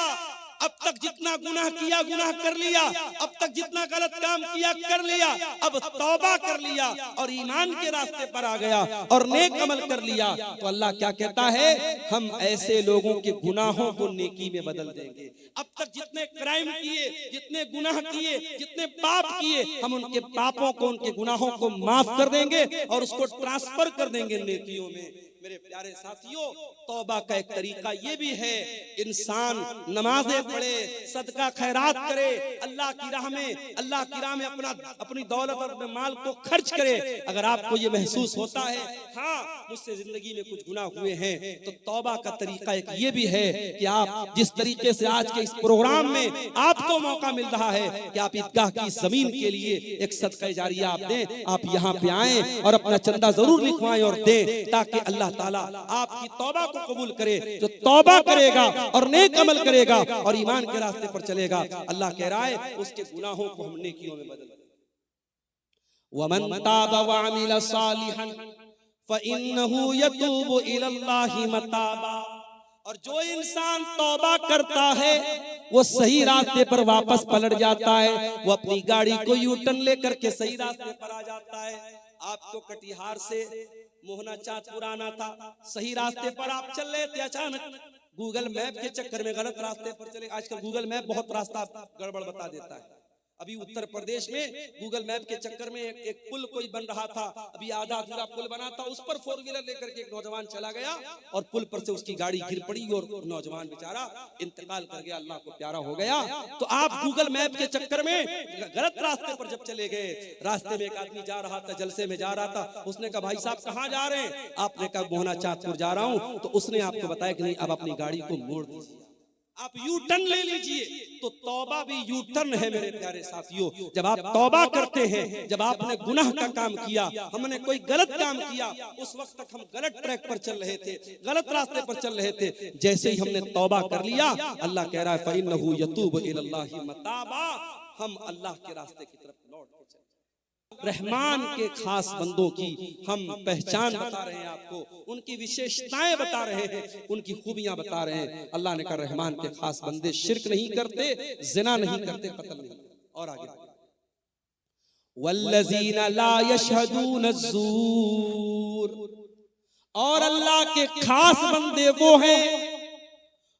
अब तक जितना गुनाह किया गुनाह कर लिया, अब तक जितना गलत काम किया कर लिया, अब तौबा कर लिया और ईमान के रास्ते पर आ गया और नेक अमल कर लिया, तो अल्लाह क्या कहता है? हम ऐसे लोगों के गुनाहों को नेकी में बदल देंगे। अब तक जितने क्राइम किए, जितने गुनाह किए, जितने पाप किए, हम उनके पापों को, उनके गुनाहों को माफ कर देंगे और उसको ट्रांसफर कर देंगे नेकियों में। मेरे प्यारे साथियों, तौबा का एक तरीका ये भी है, इंसान नमाजें पढ़े, सदका खैरात करे, अल्लाह की राह में अपनी दौलत और अपने माल को खर्च करे। अगर आपको ये महसूस होता है हाँ मुझसे जिंदगी में कुछ गुनाह हुए हैं, तो तौबा का तरीका एक ये भी है कि आप जिस तरीके से आज के इस प्रोग्राम में आपको मौका मिल रहा है कि आप ईदगाह की जमीन के लिए एक सदका जारिया आप दें, आप यहाँ पे आए और अपना चंदा जरूर लिखवाएं और दें, ताकि अल्लाह ताला आपकी तौबा को कबूल करे। जो तौबा करेगा और नेक अमल करेगा और ईमान के रास्ते पर चलेगा, अल्लाह कह रहा है उसके गुनाहों को हम नेकियों में बदल देंगे। वमन ताबा व अमिल सालिहन फइन्नहु यतूबु इलल्लाहि मताबा, और जो इंसान तौबा करता है वो सही रास्ते पर वापस पलट जाता है, वो अपनी गाड़ी को यू टर्न लेकर के सही रास्ते पर आ जाता है। आपको कटिहार से मोहना चाँदपुर आना था, सही रास्ते पर आप चल रहे थे, अचानक गूगल मैप के चक्कर में गलत रास्ते पर चले। आजकल गूगल मैप बहुत रास्ता गड़बड़ बता देता है। अभी उत्तर प्रदेश में गूगल मैप के चक्कर में एक पुल कोई बन रहा था, अभी आधा अधूरा पुल बना था, उस पर 4 व्हीलर लेकर के एक नौजवान चला गया और पुल पर से उसकी गाड़ी गिर पड़ी और नौजवान बेचारा इंतकाल कर गया, अल्लाह को प्यारा हो गया। तो आप गूगल मैप के चक्कर में गलत रास्ते पर जब चले गए, रास्ते में एक आदमी जा रहा था, जलसे में जा रहा था, उसने कहा भाई साहब कहाँ जा रहे हैं? आपने कहा मोहना चाँदपुर जा रहा हूँ। तो उसने आपको बताया कि नहीं, अब अपनी गाड़ी को मोड़ दीजिए, आप यू टर्न ले लीजिए। तो तौबा भी यू टर्न है मेरे प्यारे साथियों। जब आप तौबा करते हैं, जब आपने गुनाह का काम किया, हमने कोई गलत काम किया, उस वक्त तक हम गलत ट्रैक पर चल रहे थे, गलत रास्ते पर चल रहे थे, जैसे ही हमने तौबा कर लिया, अल्लाह कह रहा है फइन्नहु यतूबु इलल्लाहि मताबा, हम अल्लाह के रास्ते की तरफ लौट के चले। रहमान के खास बंदों की हम पहचान बता रहे हैं आपको, उनकी विशेषताएं बता रहे हैं, उनकी खूबियां बता रहे हैं। अल्लाह ने कहा रहमान के खास बंदे शिर्क नहीं करते, जिना नहीं करते, कत्ल नहीं करते। और आगे वल्लज़ीना ला यशहदून ज़ूर, और अल्लाह के खास बंदे वो हैं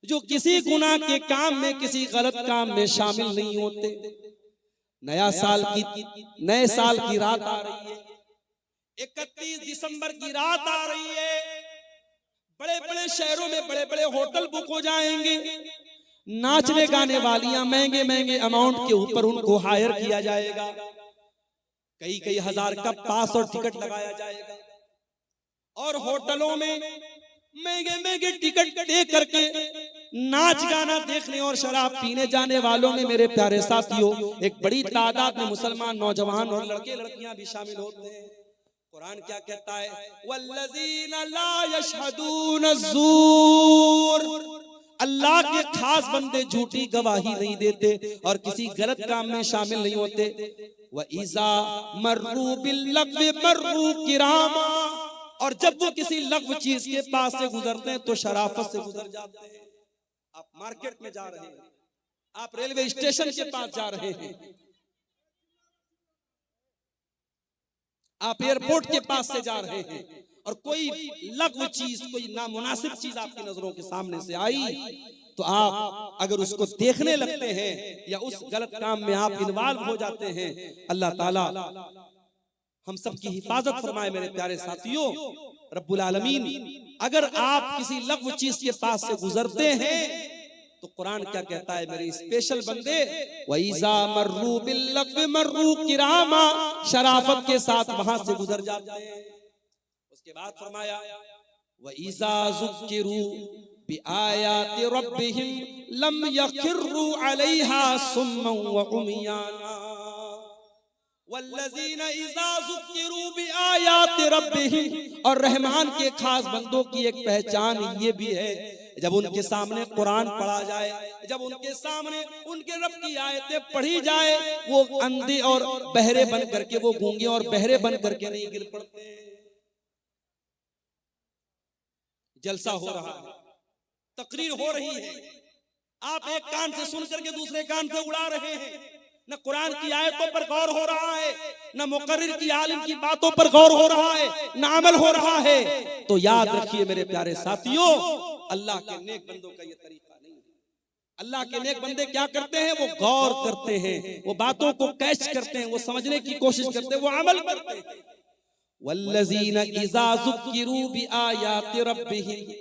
जो किसी गुनाह के काम में, किसी गलत काम में शामिल नहीं होते। नए साल की रात आ रही है, 31 दिसंबर की रात आ रही है, बड़े बड़े शहरों में बड़े बड़े होटल बुक हो जाएंगे, नाचने गाने वालियां महंगे महंगे अमाउंट के ऊपर उनको हायर किया जाएगा, कई कई हजार का पास और टिकट लगाया जाएगा, और होटलों में महंगे महंगे टिकट दे करके नाच गाना देखने और शराब पीने जाने वालों में मेरे प्यारे साथियों एक बड़ी तादाद में मुसलमान नौजवान और लड़के लड़कियां भी शामिल होते हैं। कुरान क्या कहता है? वल्लज़ीना ला यशहदून ज़ूर, अल्लाह के खास बंदे झूठी गवाही नहीं देते और किसी गलत काम में शामिल नहीं होते। व इज़ा मर्रू बिल्लग़्वी मर्रू किरामा, और जब वो किसी लग़्व चीज के पास से गुजरते हैं तो शराफत से गुजर जाते हैं। आप मार्केट में जा रहे हैं, आप रेलवे स्टेशन के पास जा रहे हैं, आप एयरपोर्ट के पास से जा रहे हैं, और कोई लग़्व चीज, कोई नामुनासिब चीज आपकी नजरों के सामने से आई, तो आप अगर उसको देखने लगते हैं या उस गलत काम में आप इन्वॉल्व हो जाते हैं, अल्लाह ताला हम सब की हिफाजत फरमाए मेरे प्यारे साथियों। रब्बुल आलमीन, अगर आप किसी लग़्व चीज के पास से गुजरते हैं तो कुरान क्या कहता है मेरे स्पेशल बंदे? वइज़ा मर्रू बिल्लग़्वी मर्रू किरामा, शराफत के साथ वहां से गुजर जाते हैं। उसके बाद फरमाया वइज़ा ज़ुक्किरू बिआयाति रब्बिहिम लम यखिर्रू अलैहा सुम्मन व उमियाना, वल्लज़ीना इज़ा ज़ुक्किरू बिआयाति रब्बिहिम, और रहमान के खास बंदों की एक पहचान ये भी है, जब उनके सामने कुरान पढ़ा जाए, जब उनके सामने उनके रब की आयतें पढ़ी जाए, वो अंधे और बहरे बन करके, वो गूंगे और बहरे बन करके नहीं गिर पड़ते। जलसा हो रहा है, तकरीर हो रही है, आप एक कान से सुन करके दूसरे कान से उड़ा रहे हैं, न कुरान की आयतों पर गौर हो रहा है, न मुकर्रिर की आलिम की बातों पर गौर हो रहा है, न अमल हो रहा है। तो याद रखिए मेरे प्यारे साथियों, अल्लाह के नेक बंदों का ये तरीका नहीं है। अल्लाह के नेक बंदे क्या करते हैं? वो गौर करते हैं, वो बातों को कैच करते हैं, वो समझने की कोशिश करते हैं, वो अमल करते हैं। वल्लज़ीना इज़ा ज़ुक्किरू बिआयाति रब्बिहिम,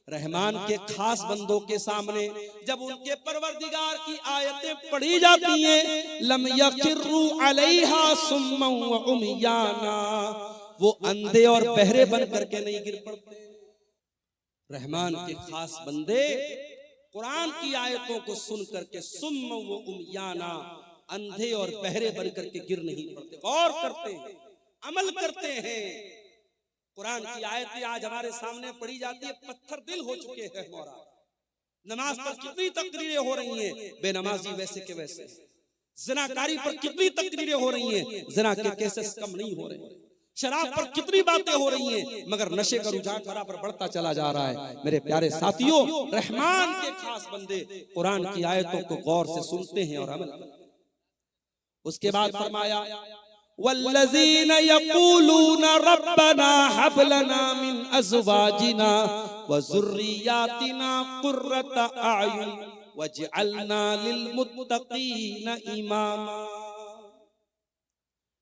रहमान के खास बंदों के सामने जब उनके परवरदिगार की आयतें पढ़ी जाती हैं, लम यखिर्रू अलैहा सुम्मन व उमियाना, वो अंधे और बहरे बन करके नहीं गिर पड़ते। रहमान के खास बंदे कुरान की आयतों को सुन करके सुम्मन व उमियाना, अंधे और बहरे बन करके गिर नहीं पड़ते, गौर करते हैं, अमल करते हैं। कुरान की आयतें आज हमारे सामने पढ़ी जाती है, पत्थर दिल हो चुके हैं हमारा। नमाज पर कितनी तकरीरें हो रही हैं, बेनमाजी वैसे के वैसे। ज़िनाकारी पर कितनी तकरीरें हो रही हैं, ज़िना के केसेस कम नहीं हो रहे। शराब पर कितनी बातें हो रही हैं, मगर नशे का रुझान बराबर बढ़ता चला जा रहा है। मेरे प्यारे साथियों, रहमान के खास बंदे कुरान की आयतों को गौर से सुनते हैं और अमल करते हैं। उसके बाद फरमाया वल्लज़ीन यक़ूलून रब्बना हब लना मिन अज़वाजिना व ज़ुर्रियातिना क़ुर्रत अयुन वजअलना लिलमुत्तक़ीन इमामा।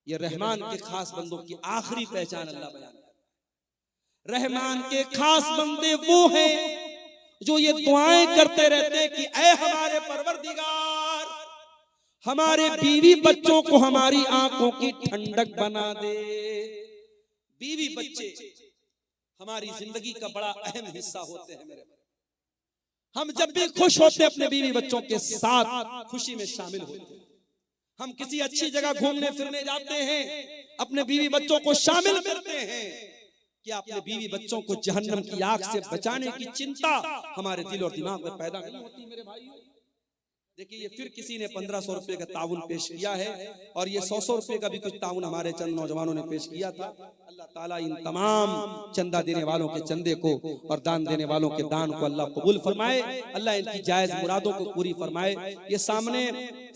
ये रहमान के खास बंदों की आखिरी पहचान अल्लाह बयान कर। रहमान के खास बंदे वो हैं जो ये दुआएं करते रहते कि ऐ हमारे परवरदिगार, हमारे बीवी बच्चों को हमारी आंखों की ठंडक बना दे। बीवी बच्चे हमारी जिंदगी का बड़ा अहम हिस्सा होते हैं। मेरे हम जब भी खुश होते अपने बीवी बच्चों के साथ खुशी में शामिल होते हैं। हम किसी अच्छी जगह घूमने फिरने जाते हैं, अपने बीवी बच्चों को शामिल करते हैं। क्या अपने बीवी बच्चों को जहन्नम की आग से बचाने की चिंता हमारे दिल और दिमाग में पैदा नहीं होती? मेरे भाइयों, देखिए ये फिर किसी ने 1500 रुपए का ताउन पेश किया है और ये 100 रुपए का भी कुछ ताउन हमारे चंद नौजवानों ने पेश किया था। अल्लाह ताला इन तमाम चंदा देने वालों के चंदे को और दान देने वालों के दान को अल्लाह कबूल फरमाए। अल्लाह इनकी जायज मुरादों को पूरी फरमाए। ये सामने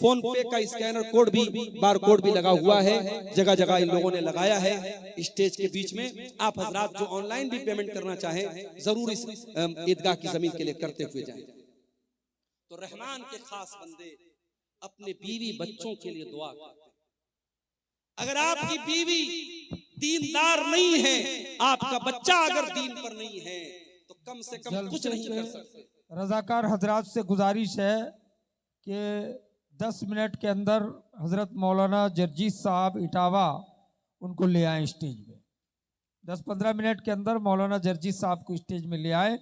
फोन पे का स्कैनर कोड भी, बार कोड भी लगा हुआ है, जगह जगह इन लोगों ने लगाया है स्टेज के बीच में। आप हजरात जो ऑनलाइन भी पेमेंट करना चाहें जरूर इस ईदगाह की जमीन के लिए करते हुए जाएं। तो रहमान के खास बंदे अपने बीवी बच्चों के लिए दुआ करते हैं। अगर आपकी बीवी दीनदार नहीं है, आपका बच्चा अगर दीन पर नहीं है, तो कम से कम कुछ नहीं कर सकते। रजाकार हजरात से गुजारिश है कि 10 मिनट के अंदर हजरत मौलाना जर्जीस साहब इटावा उनको ले आए स्टेज में। 10-15 मिनट के अंदर मौलाना जर्जीस साहब को स्टेज में ले आए।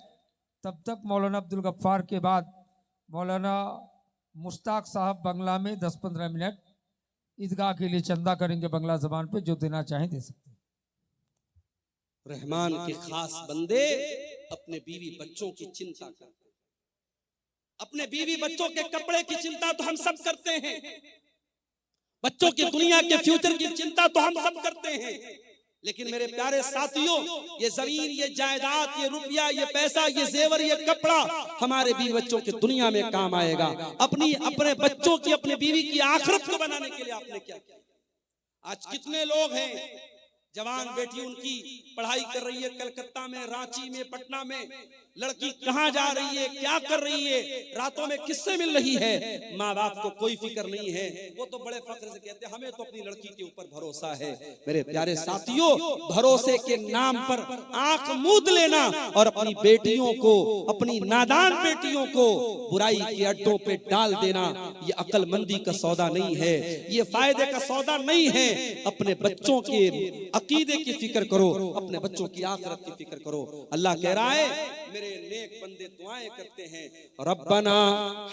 तब तक मौलाना अब्दुल गफ्फार के बाद मौलाना मुश्ताक साहब बंगला में 10-15 मिनट ईदगाह के लिए चंदा करेंगे बंगला जबान पे, जो देना चाहें दे सकते हैं। रहमान के खास बंदे अपने बीवी बच्चों की चिंता करते हैं। अपने बीवी बच्चों के कपड़े की चिंता तो हम सब करते हैं, बच्चों की दुनिया के फ्यूचर की चिंता तो हम सब करते हैं, लेकिन मेरे प्यारे साथियों, ये जमीन, ये जायदाद, ये रुपया, ये पैसा, ये जेवर, ये कपड़ा हमारे बीवी बच्चों की दुनिया में काम आएगा। अपने बच्चों की, अपने बीवी की आखिरत को बनाने के लिए आपने क्या किया? आज कितने लोग हैं, जवान बेटी उनकी पढ़ाई कर रही है कलकत्ता में, रांची में, पटना में, लड़की कहाँ जा रही है, क्या कर रही है, रातों में किससे मिल रही है, माँ बाप को कोई फिक्र नहीं है। वो तो बड़े फख्र से कहते हैं हमें तो अपनी लड़की के ऊपर भरोसा है। मेरे प्यारे साथियों, भरोसे के नाम पर आंख मूंद लेना और अपनी बेटियों को, अपनी नादान बेटियों को बुराई के अड्डों पे डाल देना, ये अक्लमंदी का सौदा नहीं है, ये फायदे का सौदा नहीं है। अपने बच्चों के अकीदे की फिक्र करो, अपने बच्चों की आखिरत की फिक्र करो। अल्लाह कह रहा है, मेरे नेक बंदे दुआएं करते हैं, रब्बना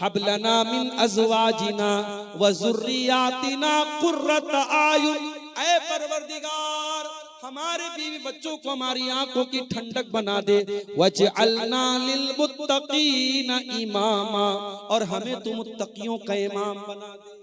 हब लना मिन अज़वाजिना व ज़ुर्रियातिना क़ुर्रत आयुन। ऐ परवरदिगार, हमारे बीवी बच्चों को हमारी आंखों की ठंडक बना दे। वजअलना लिलमुत्तक़ीन इमामा, और हमें तू मुत्तकियों का इमाम बना दे।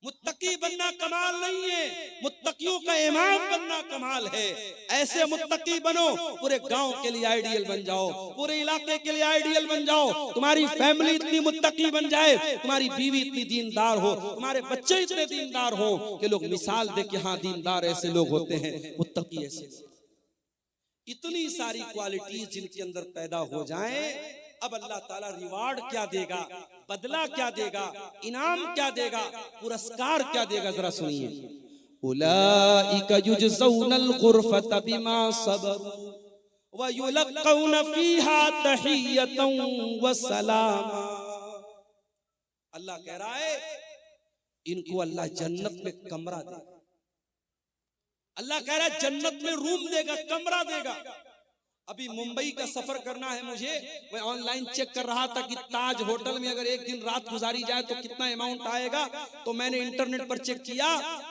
मुत्तकी बनना कमाल नहीं है, मुत्तकियों का इमाम बनना कमाल है। ऐसे मुत्तकी बनो, पूरे गांव के लिए आइडियल बन जाओ, पूरे इलाके के लिए आइडियल बन जाओ। तुम्हारी फैमिली इतनी मुत्तकी बन जाए, तुम्हारी बीवी इतनी दीनदार हो, तुम्हारे बच्चे इतने दीनदार हो कि लोग मिसाल दे कि हाँ दीनदार ऐसे लोग होते हैं, मुत्तकी ऐसे। इतनी सारी क्वालिटीज जिनके अंदर पैदा हो जाएं, अब अल्लाह ताला रिवार्ड क्या देगा, बदला क्या देगा, इनाम क्या देगा, पुरस्कार क्या देगा, जरा सुनिए। उलाइका युजज़ौनल गुरफता बिमा सबरू व युलक़ौन फीहा तहियतन व सलामा। अल्लाह कह रहा है, इनको अल्लाह जन्नत में कमरा देगा। अल्लाह कह रहा है जन्नत में रूम देगा, कमरा देगा। अभी मुंबई का सफर करना है मुझे, मैं ऑनलाइन चेक कर रहा था कि ताज होटल में अगर एक दिन रात गुजारी जाए तो कितना अमाउंट आएगा। तो मैंने इंटरनेट पर चेक किया,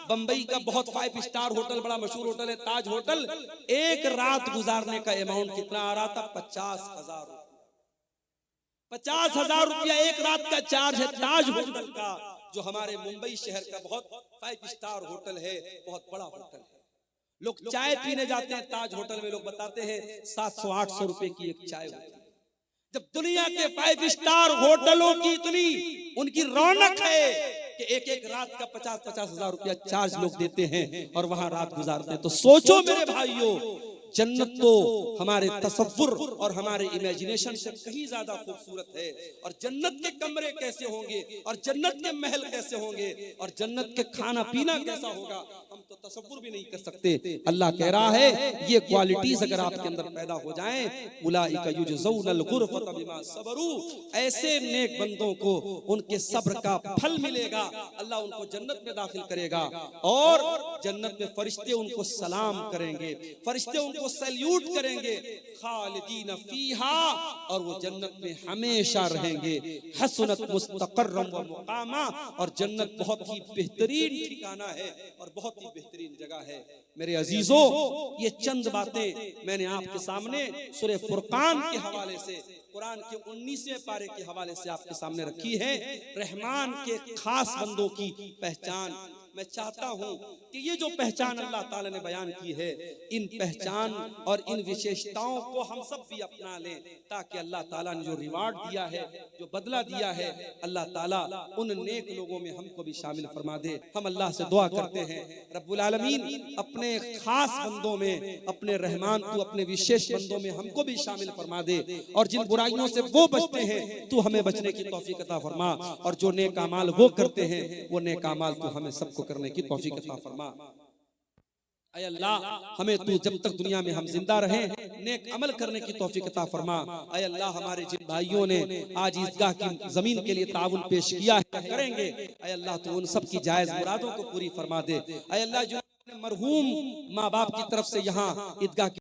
बंबई का बहुत 5 स्टार होटल, बड़ा मशहूर होटल है ताज होटल, एक रात गुजारने का अमाउंट कितना आ रहा था? 50,000 रुपया। 50,000 रुपया एक रात का चार्ज है ताज होटल का, जो हमारे मुंबई शहर का बहुत 5 स्टार होटल है, बहुत बड़ा होटल है। लोग चाय पीने जाते हैं ताज होटल में, लोग बताते हैं 700-800 रुपए की एक चाय होती है। जब दुनिया के 5 स्टार होटलों की इतनी उनकी रौनक है कि एक एक रात का 50-50 हजार रुपया चार्ज लोग देते हैं और वहां रात गुजारते हैं, तो सोचो मेरे भाइयों, जन्नत तो हमारे तसव्वुर और हमारे इमेजिनेशन से कहीं ज्यादा खूबसूरत है। और जन्नत के कमरे कैसे होंगे, और जन्नत के महल कैसे होंगे, और जन्नत के खाना पीना कैसा होगा, हम तो तसव्वुर भी नहीं कर सकते। अल्लाह कह रहा है ये क्वालिटीज अगर आपके अंदर पैदा हो जाएं, उलाइका युजज़ौनल गुरफत बिमा सबरू, ऐसे नेक बंदों को उनके सब्र का फल मिलेगा, अल्लाह उनको जन्नत में दाखिल करेगा और जन्नत में फरिश्ते उनको सलाम करेंगे, फरिश्ते उनको सैल्यूट करेंगे, खालिदीन फीहा, और वो जन्नत में हमेशा रहेंगे, हसनत मुस्तक़र्रम व मुक़ामा, और जन्नत बहुत ही बेहतरीन ठिकाना है और बहुत ही बेहतरीन जगह है। मेरे अजीजों, ये चंद बातें मैंने आपके सामने सूरह फुरकान के हवाले से, कुरान के 19वें पारे के हवाले से आपके सामने रखी है। रहमान के खास बंदों की पहचान मैं चाहता हूं कि ये जो पहचान अल्लाह ताला ने बयान की है, इन पहचान और इन विशेषताओं को हम सब भी अपना लें, ताकि अल्लाह ताला ने जो रिवार्ड दिया है, जो बदला दिया है, अल्लाह ताला उन नेक लोगों में हमको भी शामिल फरमा दे। हम अल्लाह से दुआ करते हैं, रब्बुल आलमीन अपने खास बंदों में, अपने रहमान तू अपने विशेष बंदों में हमको भी शामिल फरमा दे, और जिन बुराइयों से वो बचते हैं तू हमें बचने की तौफीक अता फरमा, और जो नेक अमाल वो करते हैं वो नेक अमाल तू हमें सबको करने की तौफीक अता फरमा। ऐ अल्लाह, हमें तू जब तक दुनिया में हम जिंदा रहें नेक अमल करने की तौफीक अता फरमा। ऐ अल्लाह, हमारे जिन भाइयों ने आज ईदगाह की जमीन के लिए ताउन पेश किया है, करेंगे, ऐ अल्लाह तू उन सब की जायज मुरादों को पूरी फरमा दे। ऐ अल्लाह, जो मरहूम माँ बाप की तरफ से यहाँ ईदगाह